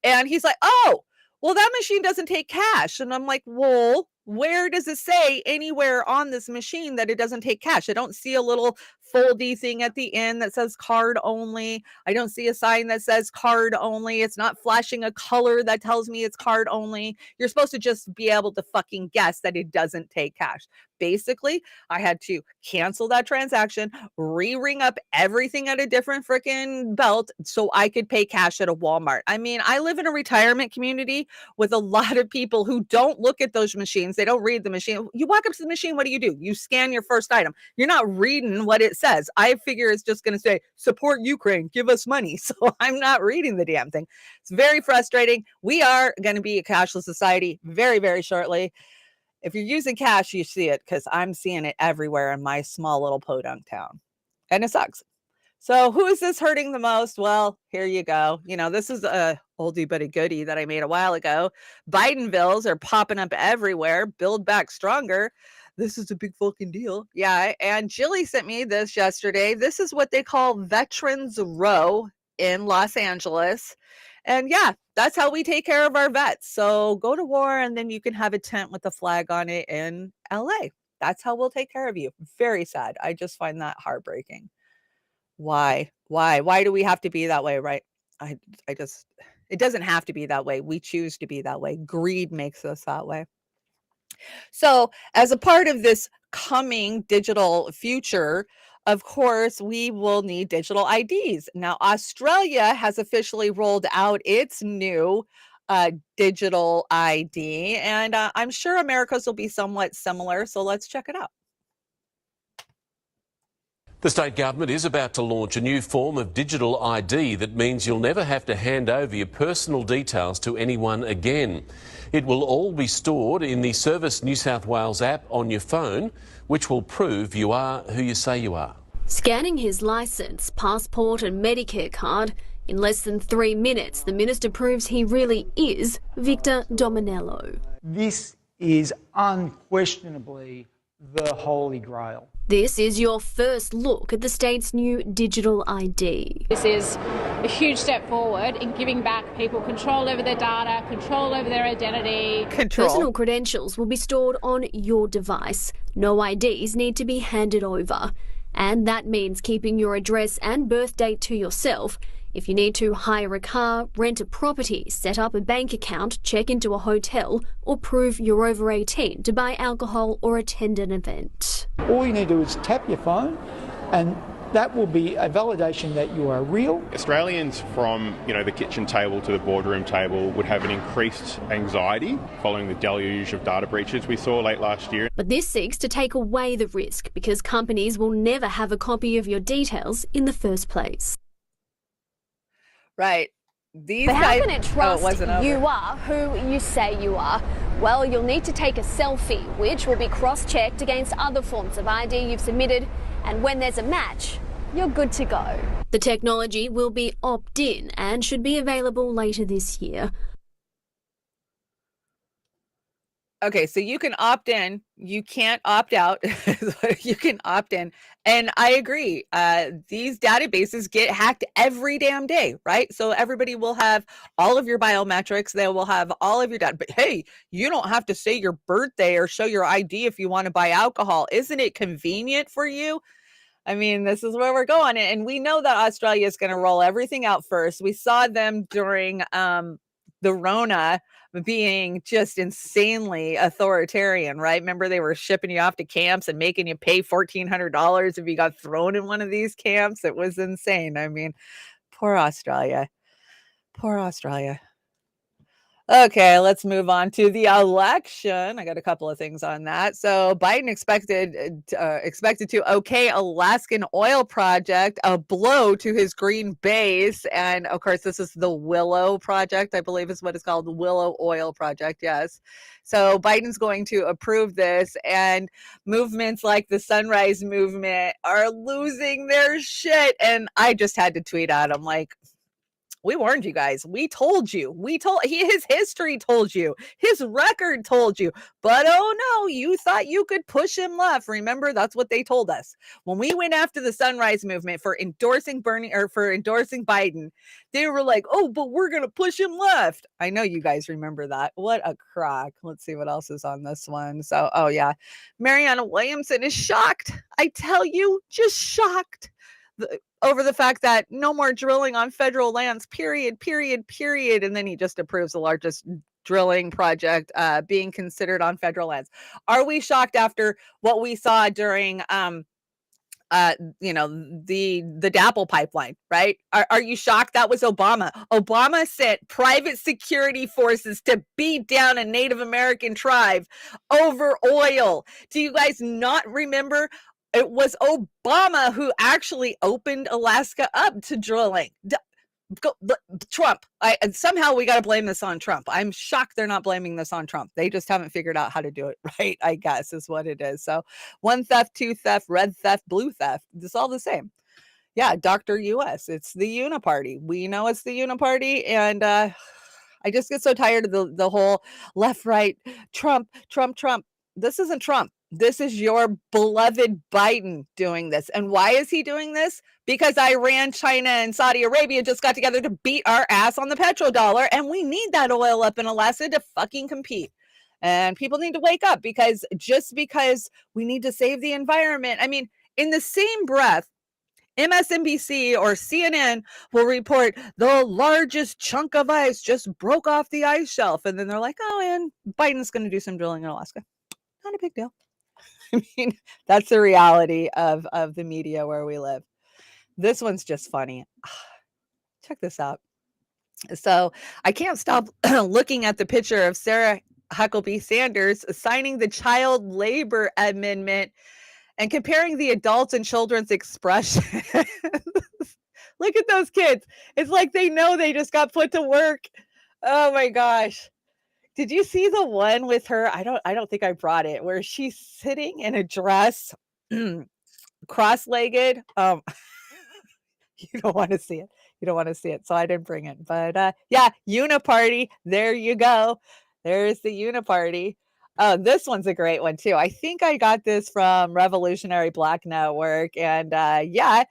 And he's like, oh, well, that machine doesn't take cash. And I'm like, well, where does it say anywhere on this machine that it doesn't take cash? I don't see a little foldy thing at the end that says card only. I don't see a sign that says card only. It's not flashing a color that tells me it's card only. You're supposed to just be able to fucking guess that it doesn't take cash. Basically, I had to cancel that transaction, re-ring up everything at a different freaking belt so I could pay cash at a Walmart. I mean, I live in a retirement community with a lot of people who don't look at those machines. They don't read the machine. You walk up to the machine, what do? You scan your first item. You're not reading what it says. I figure it's just going to say, support Ukraine, give us money. So I'm not reading the damn thing. It's very frustrating. We are going to be a cashless society very, very shortly. If you're using cash, you see it because I'm seeing it everywhere in my small little podunk town. And it sucks. So who is this hurting the most? Well, here you go. You know, this is a oldie but a goodie that I made a while ago. Biden bills are popping up everywhere. Build back stronger. This is a big fucking deal. Yeah. And Jilly sent me this yesterday. This is what they call Veterans Row in Los Angeles. And yeah, that's how we take care of our vets. So go to war and then you can have a tent with a flag on it in LA. That's how we'll take care of you. Very sad. I just find that heartbreaking. Why do we have to be that way? Right. It doesn't have to be that way. We choose to be that way. Greed makes us that way. So as a part of this coming digital future, of course, we will need digital IDs. Now, Australia has officially rolled out its new digital ID, and I'm sure America's will be somewhat similar. So let's check it out. The state government is about to launch a new form of digital ID that means you'll never have to hand over your personal details to anyone again. It will all be stored in the Service New South Wales app on your phone, which will prove you are who you say you are. Scanning his licence, passport and Medicare card, in less than 3 minutes, the minister proves he really is Victor Dominello. This is unquestionably the Holy Grail. This is your first look at the state's new digital ID. This is a huge step forward in giving back people control over their data, control over their identity. Personal credentials will be stored on your device. No IDs need to be handed over. And that means keeping your address and birth date to yourself. If you need to hire a car, rent a property, set up a bank account, check into a hotel, or prove you're over 18 to buy alcohol or attend an event. All you need to do is tap your phone and That will be a validation that you are real. Australians from, the kitchen table to the boardroom table would have an increased anxiety following the deluge of data breaches we saw late last year. But this seeks to take away the risk because companies will never have a copy of your details in the first place. Right. These But how guys, can it trust it wasn't over. you are who you say you are? Well, you'll need to take a selfie, which will be cross-checked against other forms of ID you've submitted, and when there's a match, you're good to go. The technology will be opt-in and should be available later this year. Okay, so you can opt in, you can't opt out. You can opt in. And I agree. These databases get hacked every damn day, right? So everybody will have all of your biometrics. They will have all of your data. But hey, you don't have to say your birthday or show your ID if you want to buy alcohol. Isn't it convenient for you? I mean, this is where we're going. And we know that Australia is going to roll everything out first. We saw them during the Rona being just insanely authoritarian, right? Remember, they were shipping you off to camps and making you pay $1,400 if you got thrown in one of these camps. It was insane. I mean, poor Australia. Poor Australia. Okay, let's move on to the election. I got a couple of things on that. So Biden expected to okay Alaskan oil project, a blow to his green base. And of course, this is the Willow project, I believe is what it's called, the Willow Oil Project. Yes. So Biden's going to approve this, and movements like the Sunrise Movement are losing their shit. And I just had to tweet at him like, we warned you guys. We told you. His history told you. His record told you. But oh no, you thought you could push him left. Remember, that's what they told us. When we went after the Sunrise Movement for endorsing Biden, they were like, oh, but we're going to push him left. I know you guys remember that. What a crock. Let's see what else is on this one. So, oh yeah. Marianne Williamson is shocked. I tell you, just shocked. Over the fact that no more drilling on federal lands, period. And then he just approves the largest drilling project being considered on federal lands. Are we shocked after what we saw during the DAPL pipeline, right? Are you shocked? That was Obama. Obama sent private security forces to beat down a Native American tribe over oil. Do you guys not remember? It was Obama who actually opened Alaska up to drilling. Trump. Somehow we got to blame this on Trump. I'm shocked they're not blaming this on Trump. They just haven't figured out how to do it right, I guess, is what it is. So one theft, two theft, red theft, blue theft. It's all the same. Yeah, Dr. US. It's the Uniparty. We know it's the Uniparty. And I just get so tired of the whole left, right, Trump. This isn't Trump. This is your beloved Biden doing this. And why is he doing this? Because Iran, China, and Saudi Arabia just got together to beat our ass on the petrodollar. And we need that oil up in Alaska to fucking compete. And people need to wake up, because just because we need to save the environment. I mean, in the same breath, MSNBC or CNN will report the largest chunk of ice just broke off the ice shelf. And then they're like, oh, and Biden's going to do some drilling in Alaska. Not a big deal. I mean, that's the reality of the media where we live. This one's just funny. Check this out. So I can't stop looking at the picture of Sarah Huckabee Sanders signing the child labor amendment and comparing the adults and children's expression. Look at those kids. It's like they know they just got put to work. Oh my gosh. Did you see the one with her? I don't think I brought it, where she's sitting in a dress, cross-legged. You don't want to see it. You don't want to see it. So I didn't bring it. But yeah, Uniparty. There you go. There's the Uniparty. Oh, this one's a great one too. I think I got this from Revolutionary Black Network. And yeah,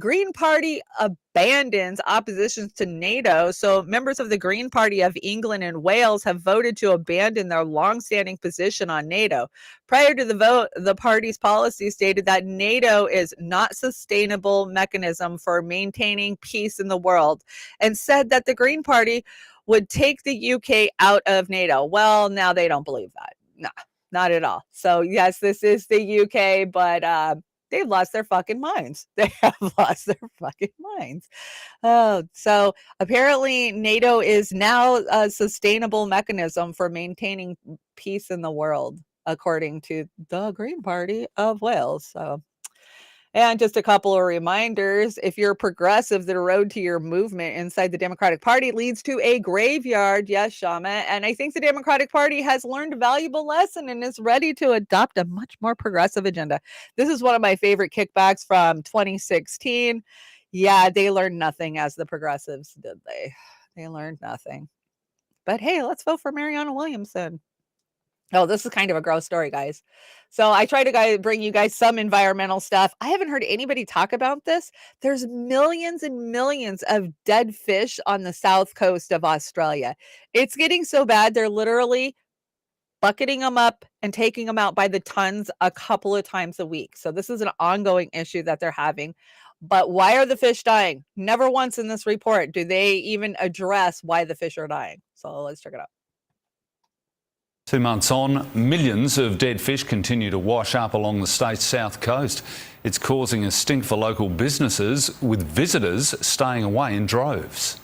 Green Party abandons oppositions to NATO. So members of the Green Party of England and Wales have voted to abandon their longstanding position on NATO. Prior to the vote, the party's policy stated that NATO is not sustainable mechanism for maintaining peace in the world, and said that the Green Party would take the UK out of NATO. Well, now they don't believe that. No, not at all. So yes, this is the UK, but they've lost their fucking minds. They have lost their fucking minds. Oh, so apparently NATO is now a sustainable mechanism for maintaining peace in the world, according to the Green Party of Wales. So, and just a couple of reminders, if you're progressive, the road to your movement inside the Democratic Party leads to a graveyard. Yes, Shama. And I think the Democratic Party has learned a valuable lesson and is ready to adopt a much more progressive agenda. This is one of my favorite kickbacks from 2016. Yeah, they learned nothing as the progressives, did they? They learned nothing. But hey, let's vote for Marianne Williamson. Oh, this is kind of a gross story, guys. So I try to bring you guys some environmental stuff. I haven't heard anybody talk about this. There's millions and millions of dead fish on the south coast of Australia. It's getting so bad, they're literally bucketing them up and taking them out by the tons a couple of times a week. So this is an ongoing issue that they're having. But why are the fish dying? Never once in this report do they even address why the fish are dying. So let's check it out. 2 months on, millions of dead fish continue to wash up along the state's south coast. It's causing a stink for local businesses, with visitors staying away in droves.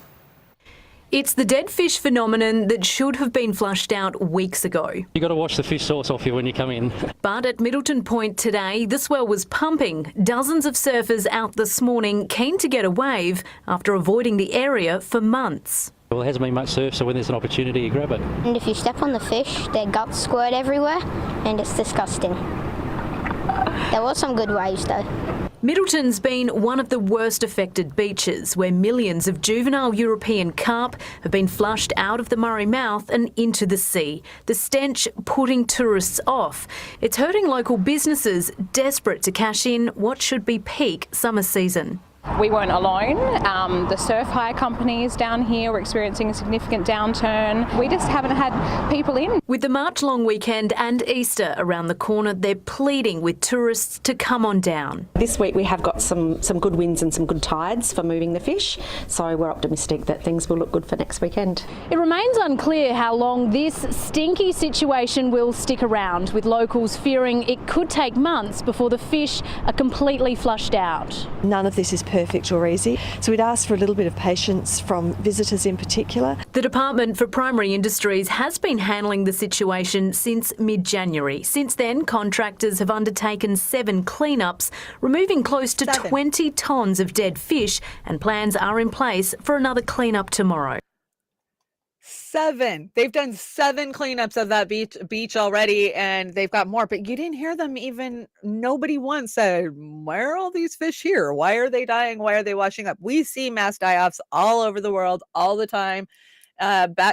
It's the dead fish phenomenon that should have been flushed out weeks ago. You got to wash the fish sauce off you when you come in. But at Middleton Point today, this well was pumping. Dozens of surfers out this morning keen to get a wave after avoiding the area for months. Well, there hasn't been much surf, so when there's an opportunity, you grab it. And if you step on the fish, their guts squirt everywhere, and it's disgusting. There was some good waves, though. Middleton's been one of the worst affected beaches, where millions of juvenile European carp have been flushed out of the Murray Mouth and into the sea, the stench putting tourists off. It's hurting local businesses desperate to cash in what should be peak summer season. We weren't alone. The surf hire companies down here were experiencing a significant downturn. We just haven't had people in. With the March-long weekend and Easter around the corner, they're pleading with tourists to come on down. This week we have got some good winds and some good tides for moving the fish, so we're optimistic that things will look good for next weekend. It remains unclear how long this stinky situation will stick around, with locals fearing it could take months before the fish are completely flushed out. None of this is perfect or easy, so we'd ask for a little bit of patience from visitors in particular. The Department for Primary Industries has been handling the situation since mid-January. Since then, contractors have undertaken 7 cleanups, removing close to 20 tonnes of dead fish, and plans are in place for another cleanup tomorrow. 7. They've done 7 cleanups of that beach already, and they've got more. But you didn't hear them even. Nobody once said, "Why are all these fish here? Why are they dying? Why are they washing up?" We see mass die-offs all over the world all the time.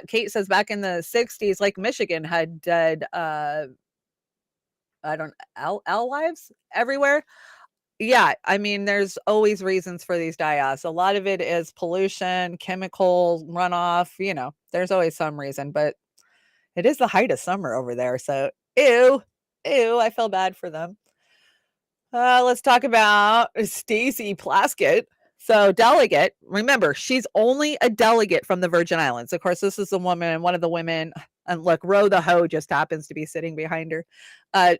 Kate says back in the 60s, Lake Michigan had dead. Alewives everywhere. Yeah, I mean, there's always reasons for these die-offs. A lot of it is pollution, chemical runoff, there's always some reason, but it is the height of summer over there. So, ew, I feel bad for them. Let's talk about Stacey Plaskett. So delegate, remember, she's only a delegate from the Virgin Islands. Of course, this is a woman, one of the women, and look, Ro the Ho just happens to be sitting behind her.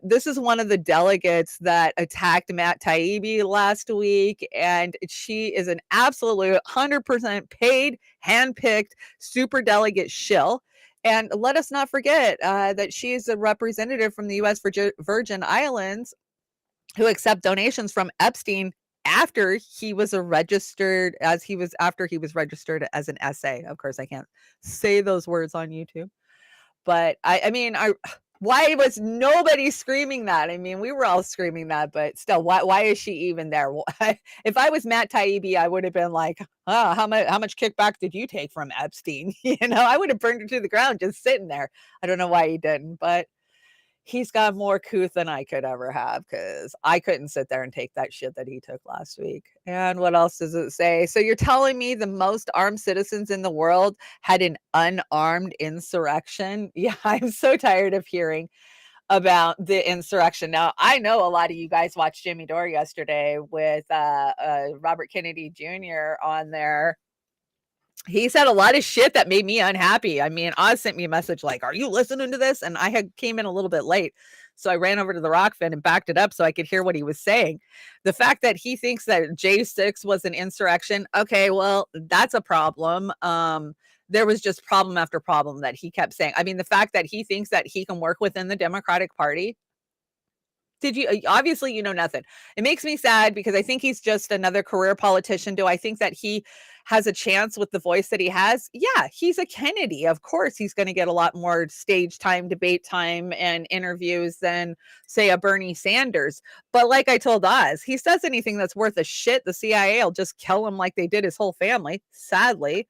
This is one of the delegates that attacked Matt Taibbi last week, and she is an absolute 100% paid, handpicked super delegate shill. And let us not forget that she is a representative from the U.S. Virgin Islands who accept donations from Epstein after he was registered as an SA. Of course, I can't say those words on YouTube, but I mean, why was nobody screaming that? I mean, we were all screaming that, but still, why is she even there? If I was Matt Taibbi, I would have been like, how much kickback did you take from Epstein? I would have burned her to the ground just sitting there. I don't know why he didn't, but he's got more couth than I could ever have, because I couldn't sit there and take that shit that he took last week. And what else does it say? So you're telling me the most armed citizens in the world had an unarmed insurrection? Yeah, I'm so tired of hearing about the insurrection. Now, I know a lot of you guys watched Jimmy Dore yesterday with Robert Kennedy Jr. on there. he said a lot of shit that made me unhappy. I mean, Oz sent me a message like, "Are you listening to this?" And I came in a little bit late. So I ran over to the Rockfin and backed it up so I could hear what he was saying. The fact that he thinks that J6 was an insurrection, okay, well, that's a problem. There was just problem after problem that he kept saying. I mean, the fact that he thinks that he can work within the Democratic Party, obviously you know nothing. It makes me sad because I think he's just another career politician. Do I think that he has a chance with the voice that he has? Yeah, he's a Kennedy. Of course, he's going to get a lot more stage time, debate time, and interviews than, say, a Bernie Sanders. But like I told Oz, he says anything that's worth a shit, the CIA will just kill him like they did his whole family, sadly.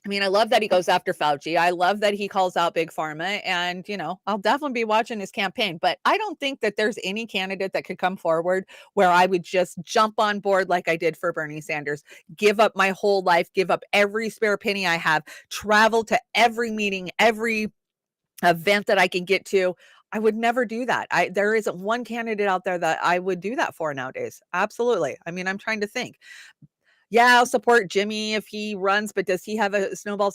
I mean, I love that he goes after Fauci. I love that he calls out Big Pharma. And, I'll definitely be watching his campaign. But I don't think that there's any candidate that could come forward where I would just jump on board like I did for Bernie Sanders, give up my whole life, give up every spare penny I have, travel to every meeting, every event that I can get to. I would never do that. There isn't one candidate out there that I would do that for nowadays. Absolutely. I mean, I'm trying to think. Yeah, I'll support Jimmy if he runs, but does he have a snowball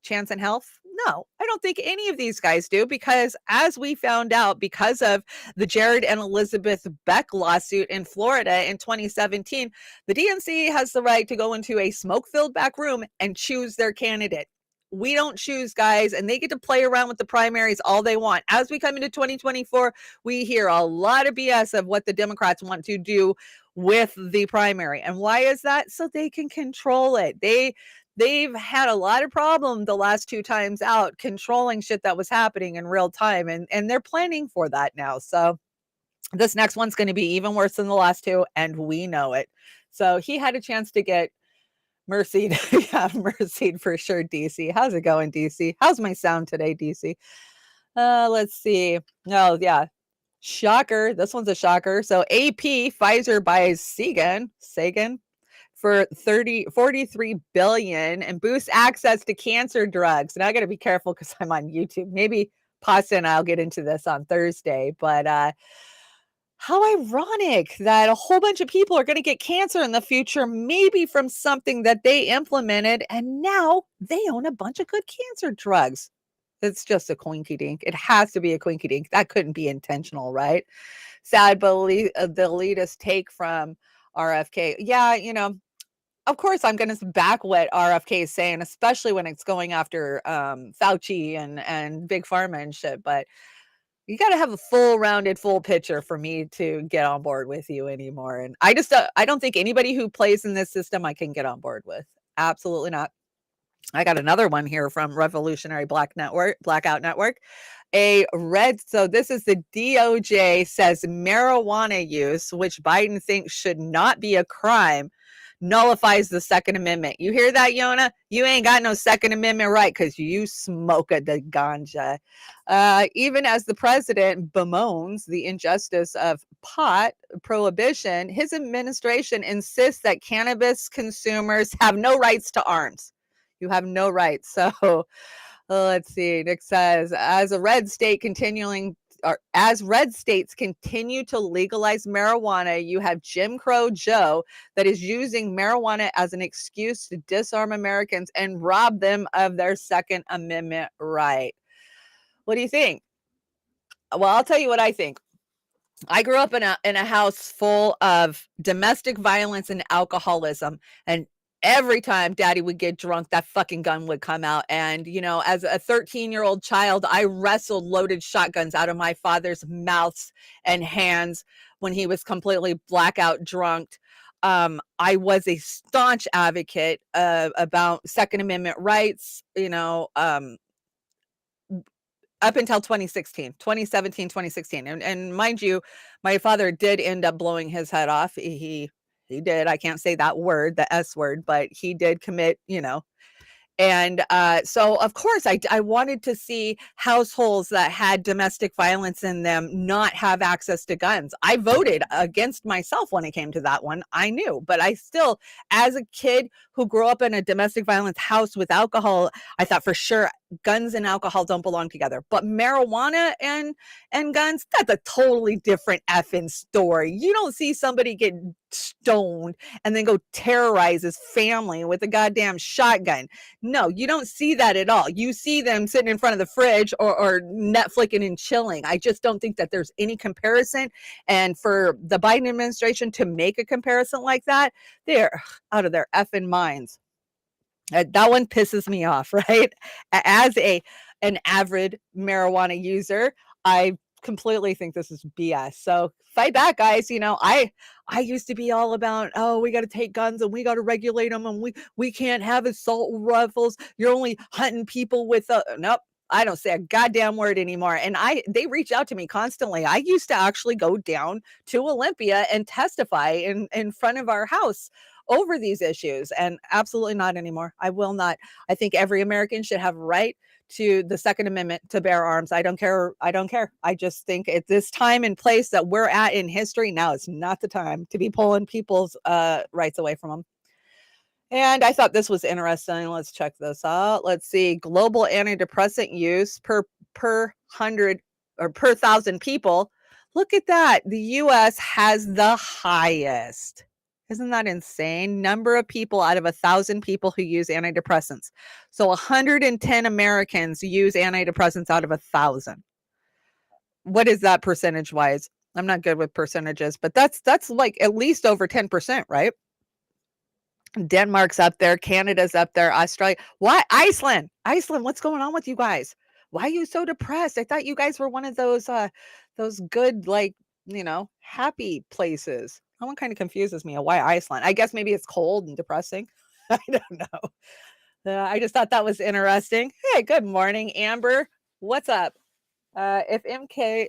chance in health? No, I don't think any of these guys do, because as we found out, because of the Jared and Elizabeth Beck lawsuit in Florida in 2017, the DNC has the right to go into a smoke-filled back room and choose their candidate. We don't choose, guys, and they get to play around with the primaries all they want. As we come into 2024, we hear a lot of BS of what the Democrats want to do with the primary. And why is that? So they can control it. They've had a lot of problems the last 2 times out controlling shit that was happening in real time, and they're planning for that now. So this next one's going to be even worse than the last 2, and we know it. So he had a chance to get mercied. Yeah, mercied for sure, DC. How's it going, DC? How's my sound today, DC? Let's see. No, yeah. Shocker. This one's a shocker. So AP, Pfizer buys Sagan for 43 billion and boosts access to cancer drugs. Now I got to be careful because I'm on YouTube. Maybe Pasta and I'll get into this on Thursday, but how ironic that a whole bunch of people are going to get cancer in the future, maybe from something that they implemented, and now they own a bunch of good cancer drugs. It's just a coinky dink. It has to be a coinky dink. That couldn't be intentional, right? Sad, but the elitist take from RFK. Yeah, of course I'm going to back what RFK is saying, especially when it's going after Fauci and Big Pharma and shit. But you got to have a full picture for me to get on board with you anymore. And I don't think anybody who plays in this system I can get on board with. Absolutely not. I got another one here from Revolutionary Blackout Network. So this is the DOJ says marijuana use, which Biden thinks should not be a crime, nullifies the Second Amendment. You hear that, Yona? You ain't got no Second Amendment right because you smoke the ganja. Even as the president bemoans the injustice of pot prohibition, his administration insists that cannabis consumers have no rights to arms. You have no rights. So let's see. Nick says, as red states continue to legalize marijuana, you have Jim Crow Joe that is using marijuana as an excuse to disarm Americans and rob them of their Second Amendment right. What do you think? Well, I'll tell you what I think. I grew up in a house full of domestic violence and alcoholism, and every time Daddy would get drunk, that fucking gun would come out. And, as a 13-year-old child, I wrestled loaded shotguns out of my father's mouths and hands when he was completely blackout drunk. I was a staunch advocate about Second Amendment rights, up until 2017, 2016. And mind you, my father did end up blowing his head off. He did. I can't say that word, the S word, but he did commit, And so, of course, I wanted to see households that had domestic violence in them not have access to guns. I voted against myself when it came to that one. I knew, but I still, as a kid who grew up in a domestic violence house with alcohol, I thought for sure guns and alcohol don't belong together, but marijuana and guns, that's a totally different effing story. You don't see somebody get stoned and then go terrorize his family with a goddamn shotgun. No, you don't see that at all. You see them sitting in front of the fridge or Netflixing and chilling. I just don't think that there's any comparison. And for the Biden administration to make a comparison like that, they're out of their effing minds. That one pisses me off, right? As an avid marijuana user, I completely think this is BS. So fight back, guys. You know, I used to be all about, oh, we got to take guns and we got to regulate them, and we can't have assault rifles. You're only hunting people with nope. I don't say a goddamn word anymore. And they reach out to me constantly. I used to actually go down to Olympia and testify in front of our house over these issues, and absolutely not anymore. I will not. I think every American should have a right to the Second Amendment to bear arms. I don't care. I just think at this time and place that we're at in history, now is not the time to be pulling people's rights away from them. And I thought this was interesting. Let's check this out. Let's see. Global antidepressant use per 100 or per 1,000 people. Look at that. The U.S. has the highest. Isn't that insane? Number of people out of 1,000 people who use antidepressants. So 110 Americans use antidepressants out of 1,000. What is that percentage wise? I'm not good with percentages, but that's like at least over 10%, right? Denmark's up there, Canada's up there, Australia. Why Iceland? What's going on with you guys? Why are you so depressed? I thought you guys were one of those good, like, you know, happy places. That one kind of confuses me. Why Iceland? I guess maybe it's cold and depressing. I don't know. I just thought that was interesting. Hey, good morning, Amber. What's up? If MK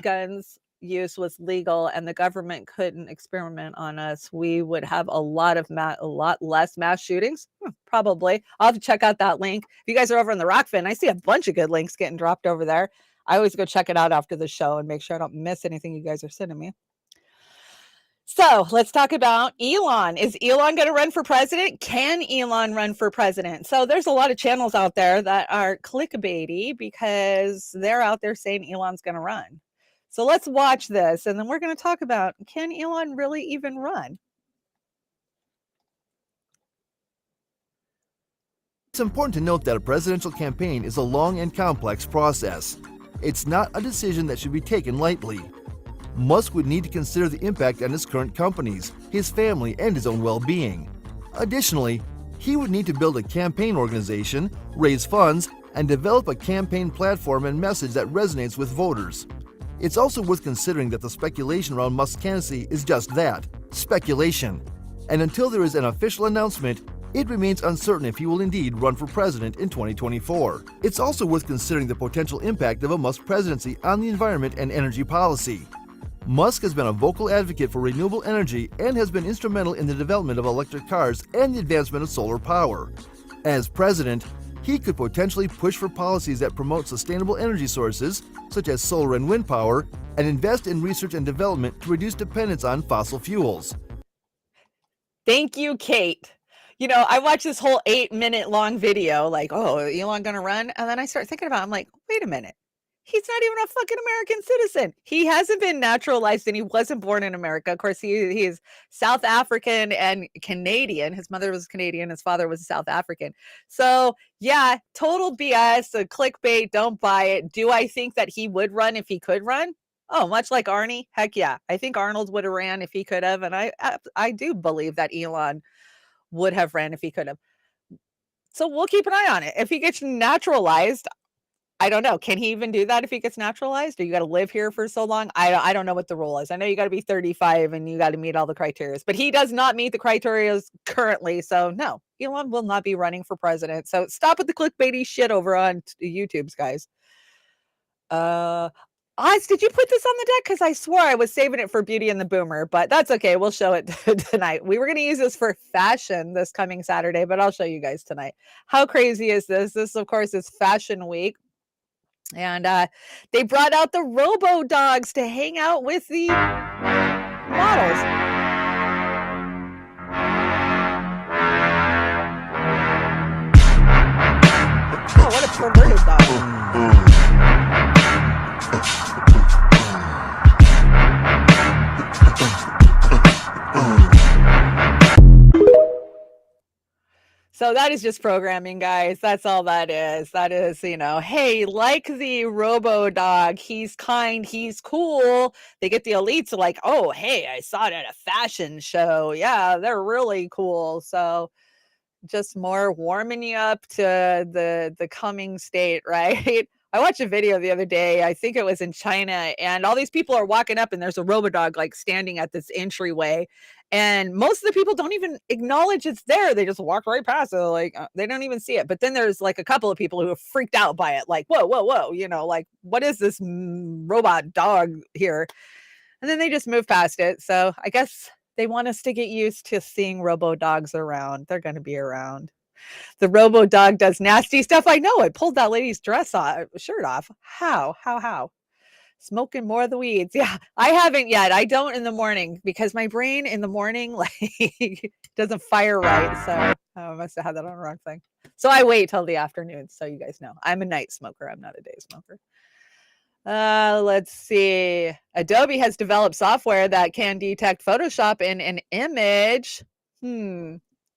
guns use was legal and the government couldn't experiment on us, we would have a lot less mass shootings. Probably. I'll have to check out that link. If you guys are over in the Rockfin, I see a bunch of good links getting dropped over there. I always go check it out after the show and make sure I don't miss anything you guys are sending me. So let's talk about Elon. Is Elon going to run for president? Can Elon run for president? So there's a lot of channels out there that are clickbaity because they're out there saying Elon's going to run. So let's watch this, and then we're going to talk about, can Elon really even run? It's important to note that a presidential campaign is a long and complex process. It's not a decision that should be taken lightly. Musk would need to consider the impact on his current companies, his family, and his own well-being. Additionally, he would need to build a campaign organization, raise funds, and develop a campaign platform and message that resonates with voters. It's also worth considering that the speculation around Musk's candidacy is just that, speculation. And until there is an official announcement, it remains uncertain if he will indeed run for president in 2024. It's also worth considering the potential impact of a Musk presidency on the environment and energy policy. Musk has been a vocal advocate for renewable energy and has been instrumental in the development of electric cars and the advancement of solar power. As president, he could potentially push for policies that promote sustainable energy sources, such as solar and wind power, and invest in research and development to reduce dependence on fossil fuels. Thank you, Kate. You know, I watched this whole 8-minute long video, like, oh, Elon gonna run? And then I start thinking about it, I'm like, wait a minute. He's not even a fucking American citizen. He hasn't been naturalized and he wasn't born in America. Of course, he is South African and Canadian. His mother was Canadian. His father was South African. So yeah, total BS, a clickbait. Don't buy it. Do I think that he would run if he could run? Oh, much like Arnie? Heck yeah. I think Arnold would have ran if he could have. And I do believe that Elon would have ran if he could have. So we'll keep an eye on it. If he gets naturalized, I don't know. Can he even do that if he gets naturalized? Or you got to live here for so long? I don't know what the rule is. I know you got to be 35 and you got to meet all the criteria, but he does not meet the criteria currently. So no, Elon will not be running for president. So stop with the clickbaity shit over on YouTube's, guys. Oz, did you put this on the deck? Because I swore I was saving it for Beauty and the Boomer, but that's okay. We'll show it tonight. We were going to use this for fashion this coming Saturday, but I'll show you guys tonight. How crazy is this? This, of course, is Fashion Week. And they brought out the Robo Dogs to hang out with the models. Oh, what a perversion. So that is just programming, guys. That's all that is. That is, hey, like the Robo Dog, he's kind, he's cool. They get the elites like, oh, hey, I saw it at a fashion show. Yeah, they're really cool. So just more warming you up to the coming state, right? I watched a video the other day. I think it was in China, and all these people are walking up, and there's a robodog like standing at this entryway, and most of the people don't even acknowledge it's there. They just walk right past it, like they don't even see it. But then there's like a couple of people who are freaked out by it, like whoa, whoa, whoa, like what is this robot dog here? And then they just move past it. So I guess they want us to get used to seeing robo dogs around. They're going to be around. The robo dog does nasty stuff. I know. I pulled that lady's shirt off. How? Smoking more of the weeds. Yeah, I haven't yet. I don't in the morning because my brain in the morning like doesn't fire right. So I must have had that on the wrong thing. So I wait till the afternoon. So you guys know I'm a night smoker. I'm not a day smoker. Let's see. Adobe has developed software that can detect Photoshop in an image.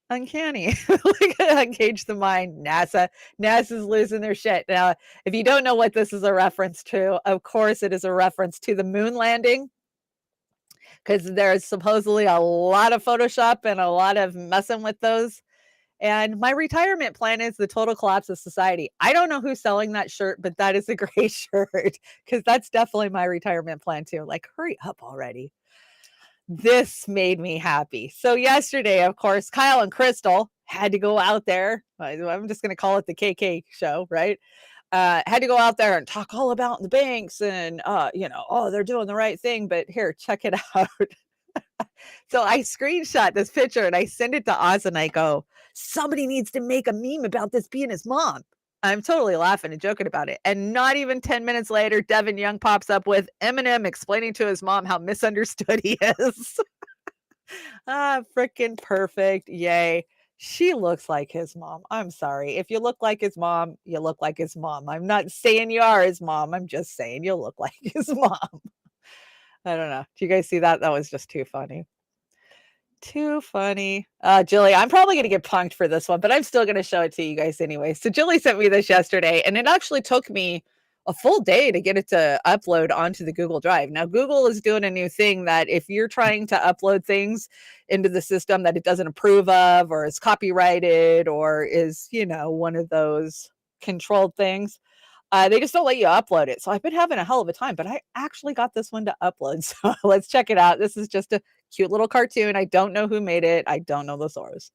Uncanny. Look at Engage the Mind. NASA's losing their shit. Now, if you don't know what this is a reference to, of course it is a reference to the moon landing, because there's supposedly a lot of Photoshop and a lot of messing with those. And my retirement plan is the total collapse of society. I don't know who's selling that shirt, but that is a great shirt because that's definitely my retirement plan too. Like, hurry up already. This made me happy. So yesterday, of course, Kyle and Crystal had to go out there. I'm just going to call it the KK show, right? Had to go out there and talk all about the banks and, they're doing the right thing. But here, check it out. So I screenshot this picture and I send it to Oz and I go, somebody needs to make a meme about this being his mom. I'm totally laughing and joking about it. And not even 10 minutes later, Devin Young pops up with Eminem explaining to his mom how misunderstood he is. Freaking perfect. Yay. She looks like his mom. I'm sorry. If you look like his mom, you look like his mom. I'm not saying you are his mom. I'm just saying you look like his mom. I don't know. Do you guys see that? That was just too funny. Too funny. Jilly, I'm probably going to get punked for this one, but I'm still going to show it to you guys anyway. So Jilly sent me this yesterday, and it actually took me a full day to get it to upload onto the Google Drive. Now, Google is doing a new thing that if you're trying to upload things into the system that it doesn't approve of or is copyrighted or is, one of those controlled things, they just don't let you upload it. So I've been having a hell of a time, but I actually got this one to upload. So let's check it out. This is just a cute little cartoon. I don't know who made it. I don't know the source.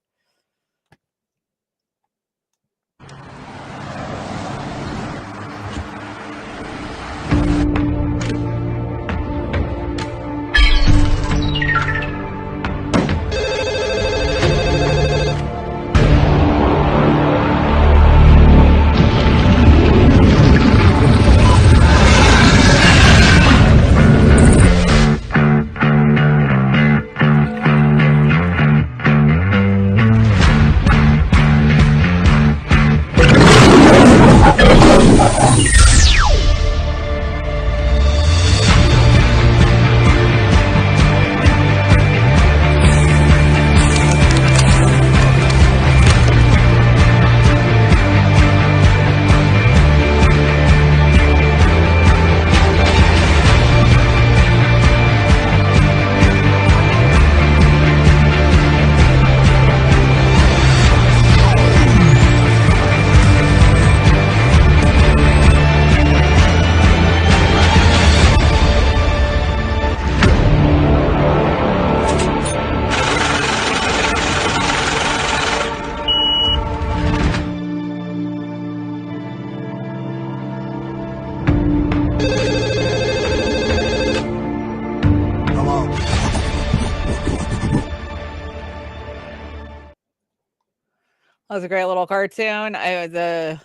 That was a great little cartoon. The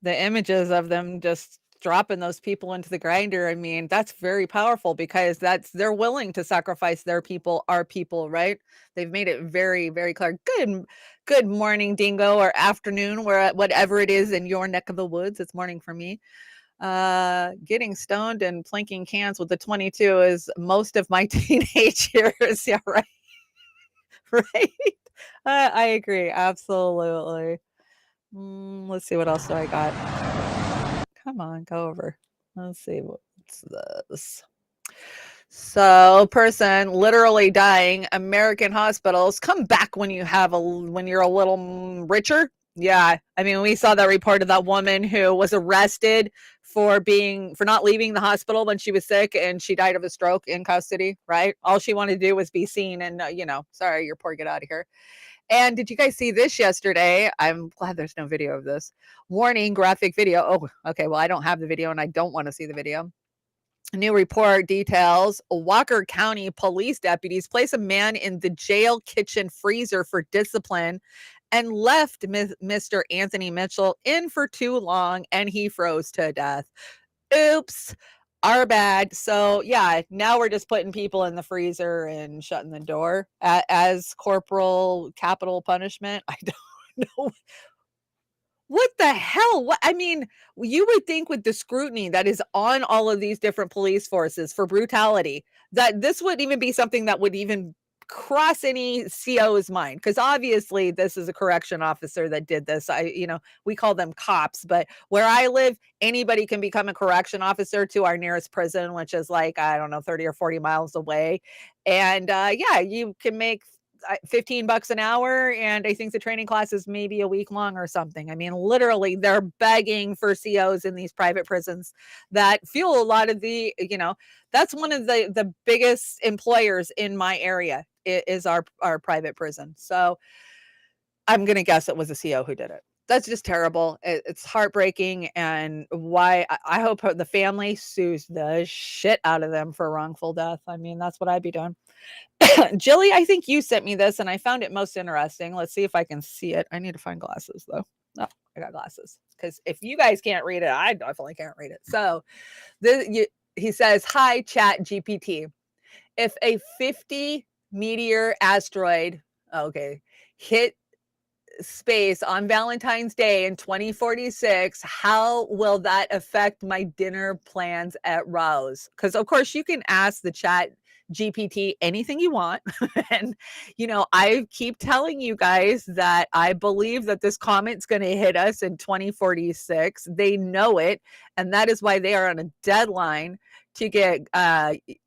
images of them just dropping those people into the grinder. I mean, that's very powerful because they're willing to sacrifice their people, our people, right? They've made it very, very clear. Good morning, Dingo, or afternoon, whatever it is in your neck of the woods. It's morning for me. Getting stoned and plinking cans with the 22 is most of my teenage years. Yeah, right. Right. I agree. Absolutely. Let's see what else do I got. Come on, go over. Let's see what's this. So, person literally dying. American hospitals come back when you're a little richer. Yeah, I mean, we saw that report of that woman who was arrested for not leaving the hospital when she was sick, and she died of a stroke in custody. Right? All she wanted to do was be seen, and sorry, you're poor. Get out of here. And did you guys see this yesterday? I'm glad there's no video of this. Warning, graphic video. Oh, okay. Well, I don't have the video, and I don't want to see the video. A new report details Walker County police deputies place a man in the jail kitchen freezer for discipline and left Mr. Anthony Mitchell in for too long, and he froze to death. Oops. Our bad. So yeah, now we're just putting people in the freezer and shutting the door as corporal capital punishment. I don't know. What the hell? What, I mean, you would think with the scrutiny that is on all of these different police forces for brutality, that this wouldn't even be something that would even cross any CO's mind, because obviously this is a correction officer that did this. We call them cops, but where I live, anybody can become a correction officer to our nearest prison, which is like, I don't know, 30 or 40 miles away. And yeah, you can make $15 an hour, and I think the training class is maybe a week long or something. I mean, literally, they're begging for COs in these private prisons that fuel a lot of that's one of the biggest employers in my area is our private prison. So I'm gonna guess it was a CO who did it. That's just terrible. It's heartbreaking, and why I hope the family sues the shit out of them for wrongful death. I mean, that's what I'd be doing. Jilly, I think you sent me this, and I found it most interesting. Let's see if I can see it. I need to find glasses, though. Oh, I got glasses. Because if you guys can't read it, I definitely can't read it. So he says, hi, Chat GPT. If a 50 meteor asteroid, hit space on Valentine's Day in 2046, how will that affect my dinner plans at Rouse? Because, of course, you can ask the Chat GPT anything you want. And, I keep telling you guys that I believe that this comet's going to hit us in 2046. They know it. And that is why they are on a deadline to get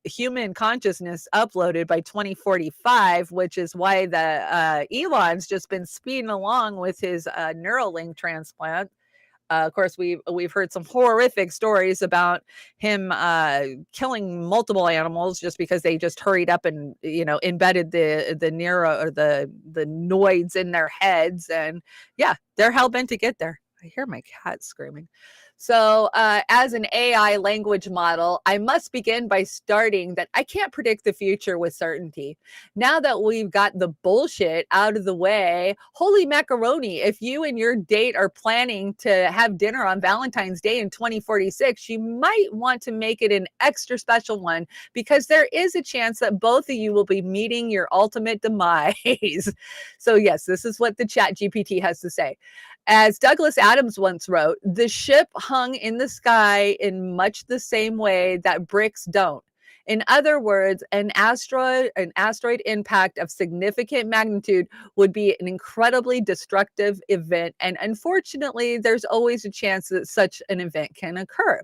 human consciousness uploaded by 2045, which is why the Elon's just been speeding along with his Neuralink transplant. Of course, we've heard some horrific stories about him killing multiple animals just because they just hurried up and embedded the neuro or the noids in their heads, and yeah, they're hell bent to get there. I hear my cat screaming. So as an AI language model, I must begin by starting that I can't predict the future with certainty. Now that we've got the bullshit out of the way, holy macaroni, if you and your date are planning to have dinner on Valentine's Day in 2046, you might want to make it an extra special one, because there is a chance that both of you will be meeting your ultimate demise. So yes, this is what the Chat GPT has to say. As Douglas Adams once wrote, the ship hung in the sky in much the same way that bricks don't. In other words, an asteroid impact of significant magnitude would be an incredibly destructive event. And unfortunately, there's always a chance that such an event can occur.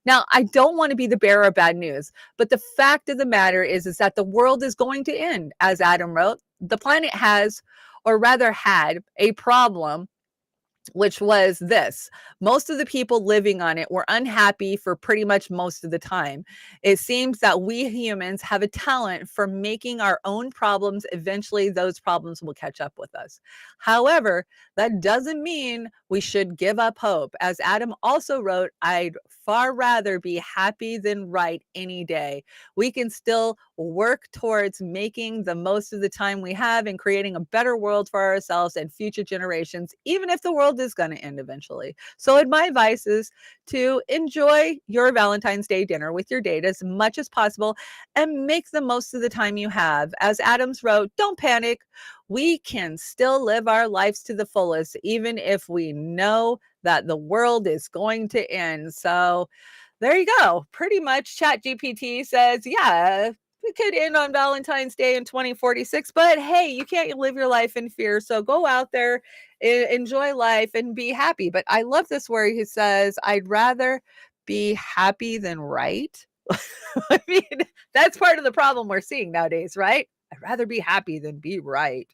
Now, I don't want to be the bearer of bad news, but the fact of the matter is that the world is going to end. As Adam wrote, the planet has, or rather had, a problem, which was this: most of the people living on it were unhappy for pretty much most of the time. It seems that we humans have a talent for making our own problems. Eventually, those problems will catch up with us. However, that doesn't mean we should give up hope. As Adam also wrote, I'd far rather be happy than right any day. We can still work towards making the most of the time we have and creating a better world for ourselves and future generations, even if the world is going to end eventually. So my advice is to enjoy your Valentine's Day dinner with your date as much as possible and make the most of the time you have. As Adams wrote, don't panic. We can still live our lives to the fullest, even if we know that the world is going to end. So there you go. Pretty much ChatGPT says, yeah, it could end on Valentine's Day in 2046, but hey, you can't live your life in fear. So go out there, enjoy life, and be happy. But I love this where he says, I'd rather be happy than right. I mean, that's part of the problem we're seeing nowadays, right? I'd rather be happy than be right.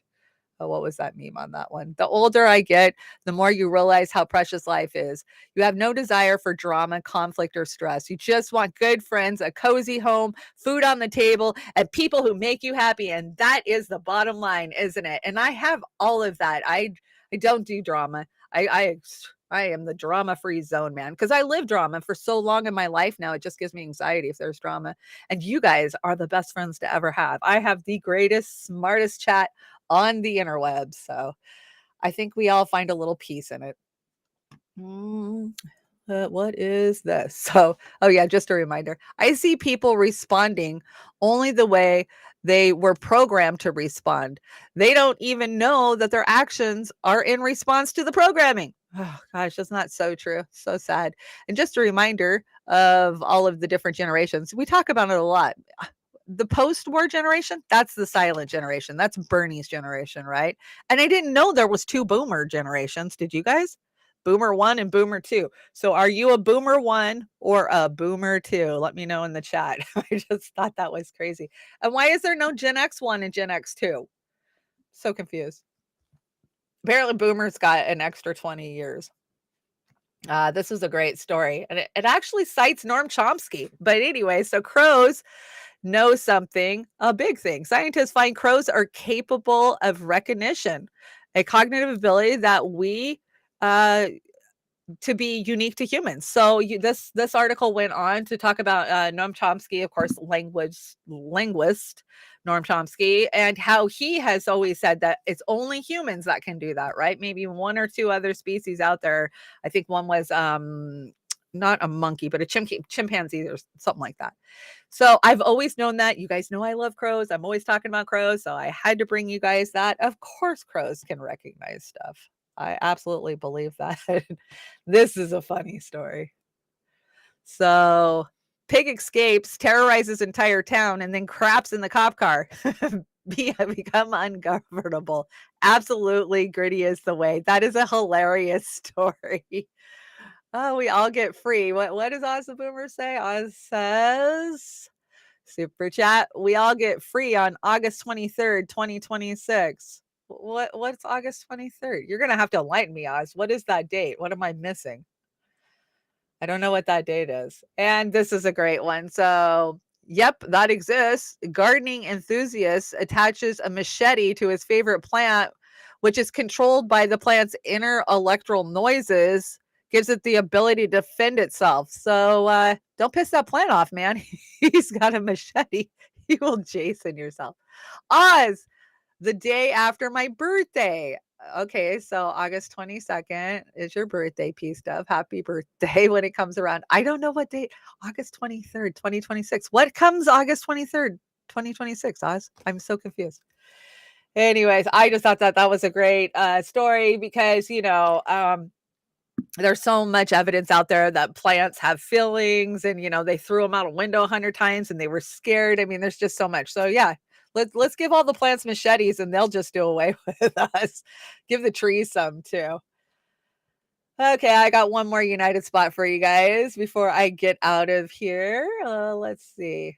Oh, what was that meme on that one? The older I get, the more you realize how precious life is. You have no desire for drama, conflict, or stress. You just want good friends, a cozy home, food on the table, and people who make you happy. And that is the bottom line, isn't it? And I have all of that. I don't do drama. I am the drama-free zone, man, because I live drama for so long in my life now. It just gives me anxiety if there's drama. And you guys are the best friends to ever have. I have the greatest, smartest chat on the interwebs. So I think we all find a little peace in it. What is this? So, oh yeah, just a reminder. I see people responding only the way they were programmed to respond. They don't even know that their actions are in response to the programming. Oh gosh, that's not so true. So sad. And just a reminder of all of the different generations. We talk about it a lot. The post-war generation, that's the silent generation. That's Bernie's generation, right? And I didn't know there was 2 boomer generations. Did you guys? Boomer 1 and Boomer 2. So are you a Boomer 1 or a Boomer 2? Let me know in the chat. I just thought that was crazy. And why is there no Gen X 1 and Gen X 2? So confused. Apparently Boomers got an extra 20 years. This is a great story. And it actually cites Noam Chomsky. But anyway, so crows know something, a big thing. Scientists find crows are capable of recognition, a cognitive ability that we to be unique to humans. So this article went on to talk about Noam Chomsky, of course, linguist Noam Chomsky, and how he has always said that it's only humans that can do that, right? Maybe 1 or 2 other species out there. I think one was not a monkey, but a chimpanzee or something like that. So I've always known that. You guys know I love crows. I'm always talking about crows. So I had to bring you guys that. Of course, crows can recognize stuff. I absolutely believe that. This is a funny story. So pig escapes, terrorizes entire town, and then craps in the cop car. Become ungovernable. Absolutely, gritty is the way. That is a hilarious story. Oh, we all get free. What does Oz the Boomer say? Oz says, super chat, we all get free on August 23rd, 2026. What's August 23rd? You're going to have to enlighten me, Oz. What is that date? What am I missing? I don't know what that date is. And this is a great one. So, yep, that exists. Gardening enthusiast attaches a machete to his favorite plant, which is controlled by the plant's inner electoral noises, gives it the ability to defend itself. So don't piss that plant off, man. He's got a machete. You will Jason yourself. Oz, the day after my birthday. Okay, so August 22nd is your birthday, P Stuff. Happy birthday when it comes around. I don't know what date. August 23rd, 2026. What comes August 23rd, 2026, Oz? I'm so confused. Anyways, I just thought that was a great story because, there's so much evidence out there that plants have feelings and, they threw them out a window 100 times and they were scared. I mean, there's just so much. So yeah, let's give all the plants machetes and they'll just do away with us. Give the trees some too. Okay, I got one more United spot for you guys before I get out of here. Let's see.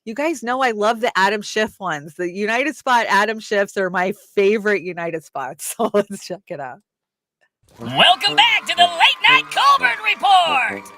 You guys know I love the Adam Schiff ones. The United spot Adam Schiffs are my favorite United spots. So let's check it out. Welcome back to the Late Night Colbert Report!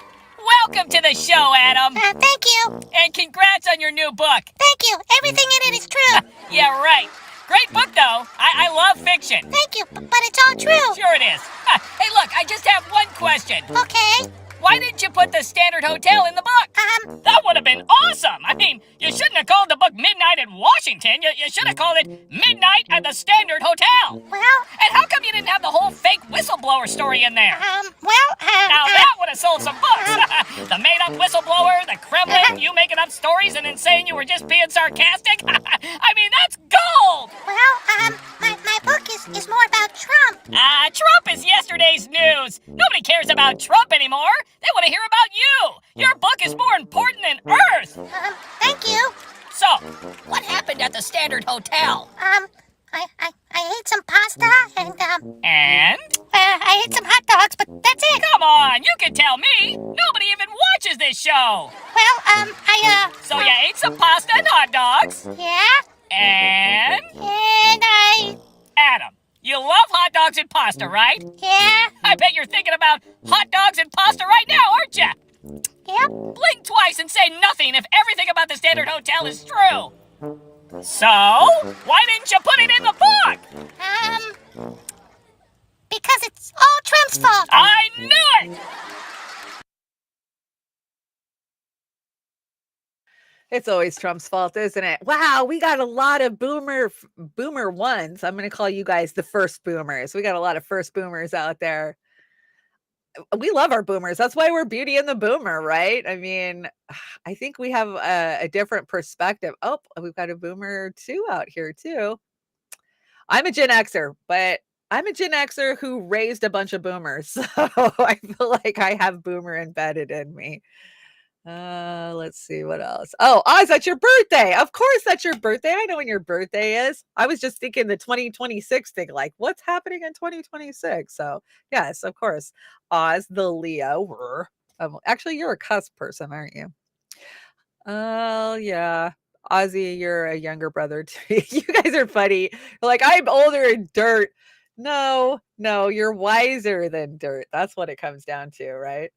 Welcome to the show, Adam. Thank you. And congrats on your new book. Thank you. Everything in it is true. Yeah, right. Great book, though. I love fiction. Thank you, but it's all true. Sure it is. Hey, look, I just have one question. Okay. Why didn't you put the Standard Hotel in the book? That would have been awesome. I mean, you shouldn't have called the book Midnight in Washington. You should have called it Midnight at the Standard Hotel. Well... And how come you didn't have the whole fake whistleblower story in there? Now that would have sold some books. The made-up whistleblower, the Kremlin, you making up stories and then saying you were just being sarcastic. I mean, that's gold. Well, my book is more about Trump. Trump is yesterday's news. Nobody cares about Trump anymore. They want to hear about you. Your book is more important than Earth. Thank you. So, what happened at the Standard Hotel? I ate some pasta And? I ate some hot dogs, but that's it. Come on, you can tell me. Nobody even watches this show. Well, So you ate some pasta and hot dogs? Yeah? And? And Adam, you love hot dogs and pasta, right? Yeah? I bet you're thinking about hot dogs and pasta right now, aren't you? Yep. Blink twice and say nothing if everything about the Standard Hotel is true. So, why didn't you put it in the book? Because it's all Trump's fault. I knew it! It's always Trump's fault, isn't it? Wow, we got a lot of boomer ones. I'm going to call you guys the first boomers. We got a lot of first boomers out there. We love our boomers. That's why we're Beauty and the Boomer, right? I mean, I think we have a different perspective. Oh, we've got a boomer too out here too. I'm a Gen Xer, but I'm a Gen Xer who raised a bunch of boomers. So I feel like I have boomer embedded in me. Let's see what else. Oh, Oz, that's your birthday. Of course, that's your birthday. I know when your birthday is. I was just thinking the 2026 thing, like what's happening in 2026. So yes, of course, Oz, the Leo. Actually, you're a cusp person, aren't you? Oh yeah, Ozzy, you're a younger brother too. You guys are funny. You're like, I'm older in dirt. No, you're wiser than dirt. That's what it comes down to, right?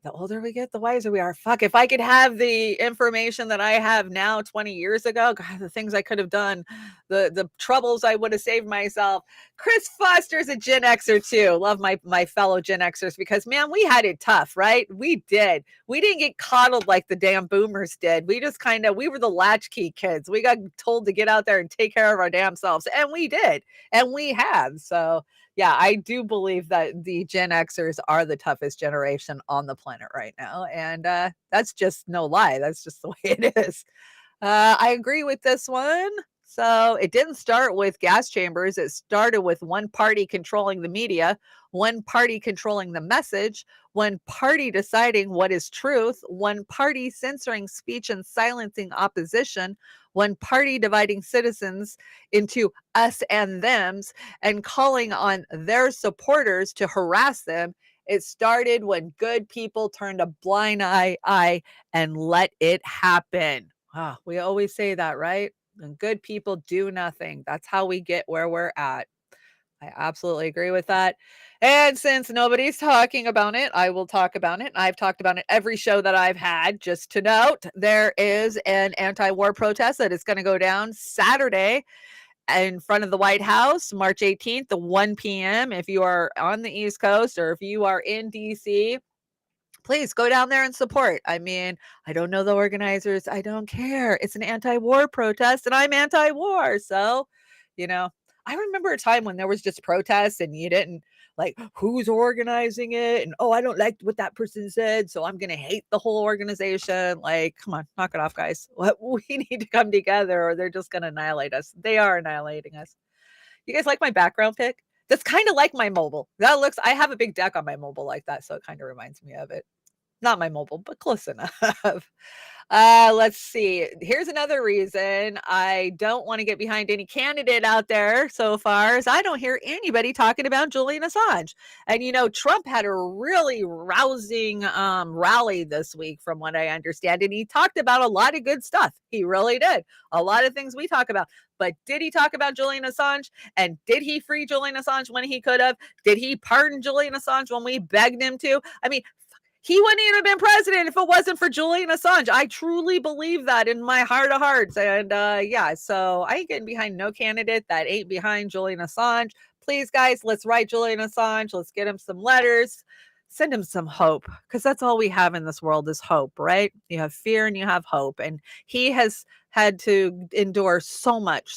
The older we get, the wiser we are. Fuck, if I could have the information that I have now 20 years ago, God, the things I could have done, the troubles I would have saved myself. Chris Foster's a Gen Xer too. Love my fellow Gen Xers because, man, we had it tough, right? We did. We didn't get coddled like the damn boomers did. We just we were the latchkey kids. We got told to get out there and take care of our damn selves. And we did. And we have. So yeah, I do believe that the Gen Xers are the toughest generation on the planet right now. And that's just no lie. That's just the way it is. I agree with this one. So it didn't start with gas chambers. It started with one party controlling the media, one party controlling the message, one party deciding what is truth, one party censoring speech and silencing opposition, one party dividing citizens into us and thems and calling on their supporters to harass them. It started when good people turned a blind eye and let it happen. We always say that, right? And good people do nothing. That's how we get where we're at. I absolutely agree with that. And since nobody's talking about it, I will talk about it. I've talked about it every show that I've had. Just to note, there is an anti-war protest that is going to go down Saturday in front of the White House, March 18th, at 1 p.m. If you are on the East Coast or if you are in DC, please go down there and support. I mean, I don't know the organizers. I don't care. It's an anti-war protest and I'm anti-war. So, I remember a time when there was just protests and you didn't like who's organizing it. And, I don't like what that person said. So I'm going to hate the whole organization. Like, come on, knock it off, guys. We need to come together or they're just going to annihilate us. They are annihilating us. You guys like my background pic? That's kind of like my mobile. I have a big deck on my mobile like that. So it kind of reminds me of it. Not my mobile, but close enough. Let's see. Here's another reason I don't want to get behind any candidate out there so far is I don't hear anybody talking about Julian Assange. And, Trump had a really rousing rally this week, from what I understand. And he talked about a lot of good stuff. He really did. A lot of things we talk about. But did he talk about Julian Assange? And did he free Julian Assange when he could have? Did he pardon Julian Assange when we begged him to? I mean, he wouldn't even have been president if it wasn't for Julian Assange. I truly believe that in my heart of hearts. And so I ain't getting behind no candidate that ain't behind Julian Assange. Please, guys, let's write Julian Assange. Let's get him some letters. Send him some hope, because that's all we have in this world is hope, right? You have fear and you have hope. And he has had to endure so much.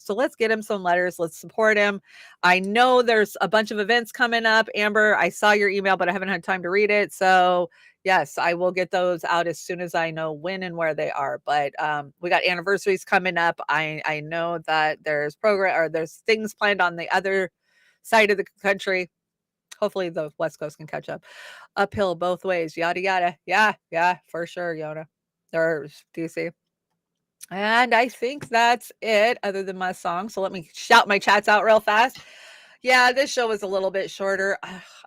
So let's get him some letters. Let's support him. I know there's a bunch of events coming up. Amber, I saw your email, but I haven't had time to read it. So yes, I will get those out as soon as I know when and where they are. But we got anniversaries coming up. I know that there's there's things planned on the other side of the country. Hopefully the West Coast can catch up. Uphill both ways. Yada, yada. Yeah, for sure, Yona. Or DC. And I think that's it, other than my song. So let me shout my chats out real fast. Yeah, this show was a little bit shorter.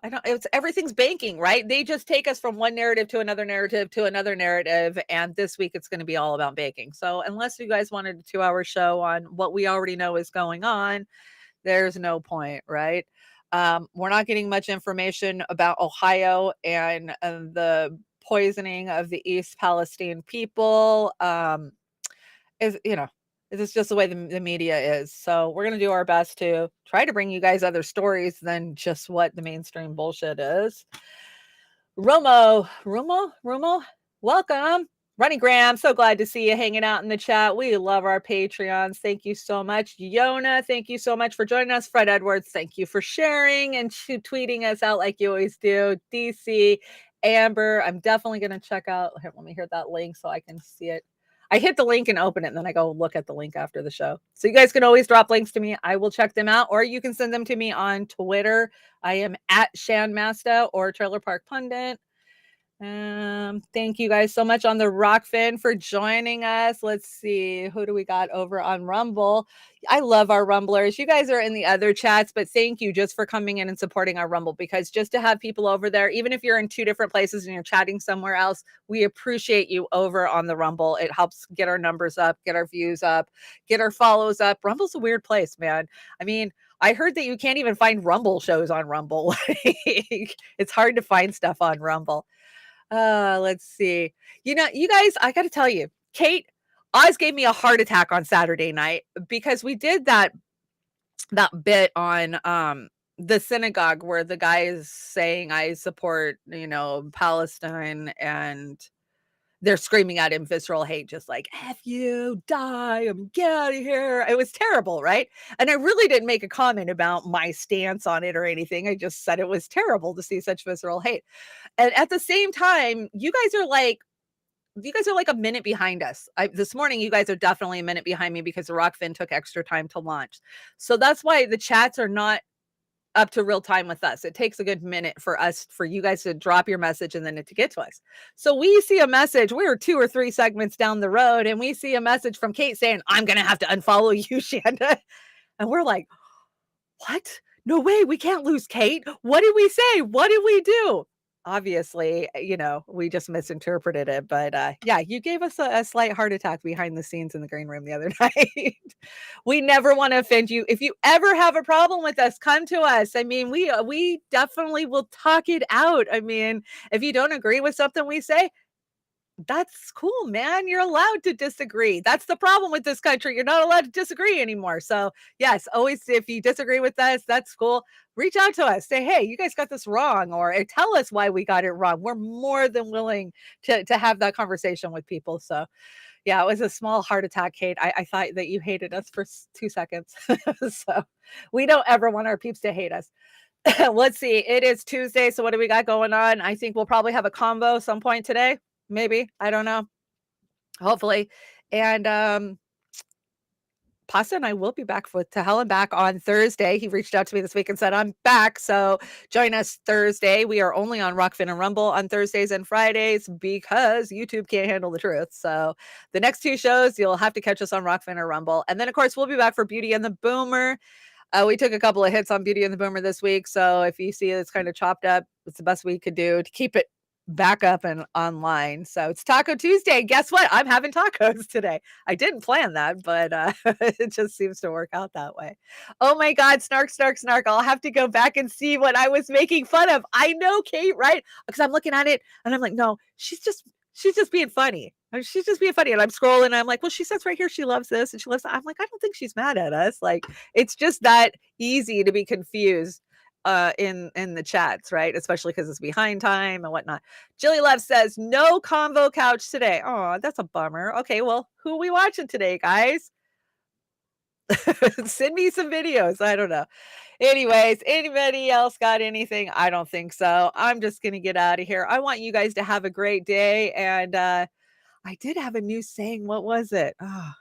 I don't, it's everything's banking, right? They just take us from one narrative to another narrative to another narrative. And this week it's going to be all about banking. So unless you guys wanted a 2-hour show on what we already know is going on, there's no point, right? We're not getting much information about Ohio and the poisoning of the East Palestine people. Is, you know, this is just the way the media is. So we're going to do our best to try to bring you guys other stories than just what the mainstream bullshit is. Romo, welcome. Ronnie Graham, so glad to see you hanging out in the chat. We love our Patreons. Thank you so much. Yona, thank you so much for joining us. Fred Edwards, thank you for sharing and tweeting us out like you always do. DC, Amber, I'm definitely going to check out. Here, let me hear that link so I can see it. I hit the link and open it, and then I go look at the link after the show. So you guys can always drop links to me. I will check them out, or you can send them to me on Twitter. I am at Chanda-Masta or Trailer Park Pundit. Thank you guys so much on the Rockfin for joining us. Let's see, who do we got over on Rumble? I love our Rumblers. You guys are in the other chats, but thank you just for coming in and supporting our Rumble, because just to have people over there, even if you're in 2 different places and you're chatting somewhere else, we appreciate you over on the Rumble. It helps get our numbers up, get our views up, get our follows up. Rumble's a weird place, man. I mean, I heard that you can't even find Rumble shows on Rumble. It's hard to find stuff on Rumble. Let's see. You know, you guys, I got to tell you, Kate, Oz gave me a heart attack on Saturday night because we did that bit on the synagogue where the guy is saying I support, Palestine, and they're screaming at him visceral hate, just like, F you, die, get out of here. It was terrible, right? And I really didn't make a comment about my stance on it or anything. I just said it was terrible to see such visceral hate. And at the same time, you guys are like a minute behind us. This morning, you guys are definitely a minute behind me because the Rockfin took extra time to launch. So that's why the chats are not up to real time with us. It takes a good minute for you guys to drop your message and then to get to us. So we see a message. We're 2 or 3 segments down the road, and we see a message from Kate saying, I'm going to have to unfollow you, Shanda. And we're like, what? No way. We can't lose Kate. What did we say? What did we do? Obviously, we just misinterpreted it. But yeah, you gave us a slight heart attack behind the scenes in the green room the other night. We never want to offend you. If you ever have a problem with us, come to us. I mean, we definitely will talk it out. I mean, if you don't agree with something we say, that's cool, man. You're allowed to disagree. That's the problem with this country. You're not allowed to disagree anymore. So yes, always, if you disagree with us, that's cool. Reach out to us. Say, hey, you guys got this wrong, or tell us why we got it wrong. We're more than willing to have that conversation with people. So yeah, it was a small heart attack, Kate. I thought that you hated us for 2 seconds. So we don't ever want our peeps to hate us. Let's see. It is Tuesday. So what do we got going on? I think we'll probably have a combo some point today. Maybe. I don't know. Hopefully. And Pasta and I will be back to Hell and Back on Thursday. He reached out to me this week and said, I'm back. So join us Thursday. We are only on Rockfin and Rumble on Thursdays and Fridays because YouTube can't handle the truth. So the next 2 shows, you'll have to catch us on Rockfin or Rumble. And then, of course, we'll be back for Beauty and the Boomer. We took a couple of hits on Beauty and the Boomer this week. So if you see it's kind of chopped up, it's the best we could do to keep it back up and online. So it's Taco Tuesday. Guess what? I'm having tacos today. I didn't plan that, but it just seems to work out that way. Oh my God, snark. I'll have to go back and see what I was making fun of. I know, Kate, right? Because I'm looking at it and I'm like, no, she's just being funny. She's just being funny. And I'm scrolling and I'm like, well, she says right here she loves this and she loves that. I'm like, I don't think she's mad at us. Like, it's just that easy to be confused in the chats, right? Especially because it's behind time and whatnot. Jilly Love says no convo couch today. Oh, that's a bummer. Okay, well, who are we watching today, guys? Send me some videos. I don't know. Anyways, anybody else got anything? I don't think so. I'm just gonna get out of here. I want you guys to have a great day. And I did have a new saying. What was it? Oh,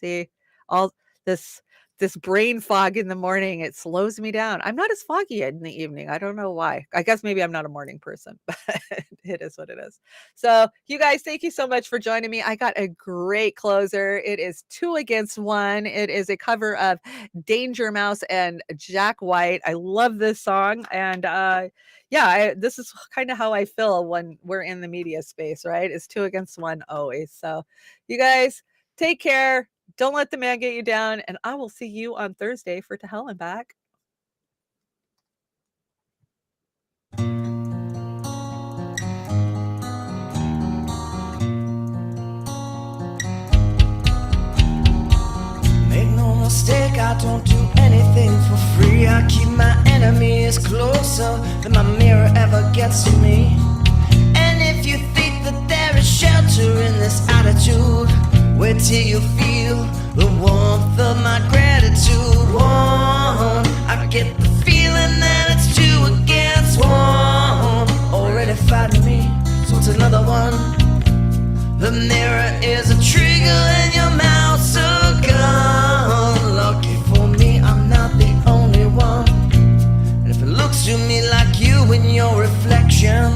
see, all this this brain fog in the morning. It slows me down. I'm not as foggy in the evening. I don't know why. I guess maybe I'm not a morning person, but it is what it is. So you guys, thank you so much for joining me. I got a great closer. It is 2 Against 1. It is a cover of Danger Mouse and Jack White. I love this song. And this is kind of how I feel when we're in the media space, right? It's 2 against 1 always. So you guys take care. Don't let the man get you down. And I will see you on Thursday for To Hell and Back. Make no mistake, I don't do anything for free. I keep my enemies closer than my mirror ever gets to me. And if you think that there is shelter in this attitude, wait till you feel the warmth of my gratitude. One, I get the feeling that it's 2 against 1. Already fighting me, so it's another one. The mirror is a trigger and your mouth's a gun. Lucky for me, I'm not the only one. And if it looks to me like you in your reflection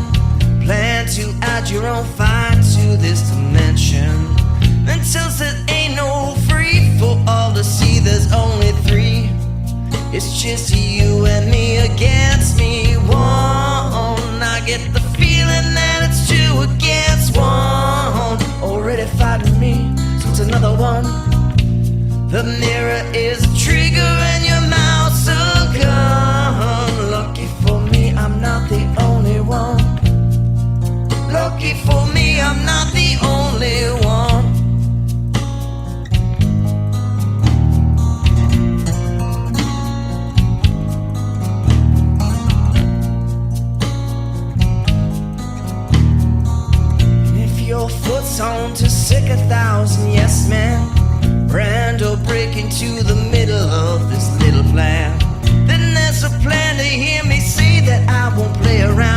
plan to add your own fight to this dimension, then tells that ain't no free for all to see. There's only 3. It's just you and me against me. One, I get the feeling that it's 2 against 1. Already fighting me, so it's another one. The mirror is a trigger and your mouth's a gun. Lucky for me, I'm not the only one. Lucky for me, I'm not the only one. Your foot's on to sick 1,000 yes men, brand or break into the middle of this little plan. Then there's a plan to hear me say that I won't play around.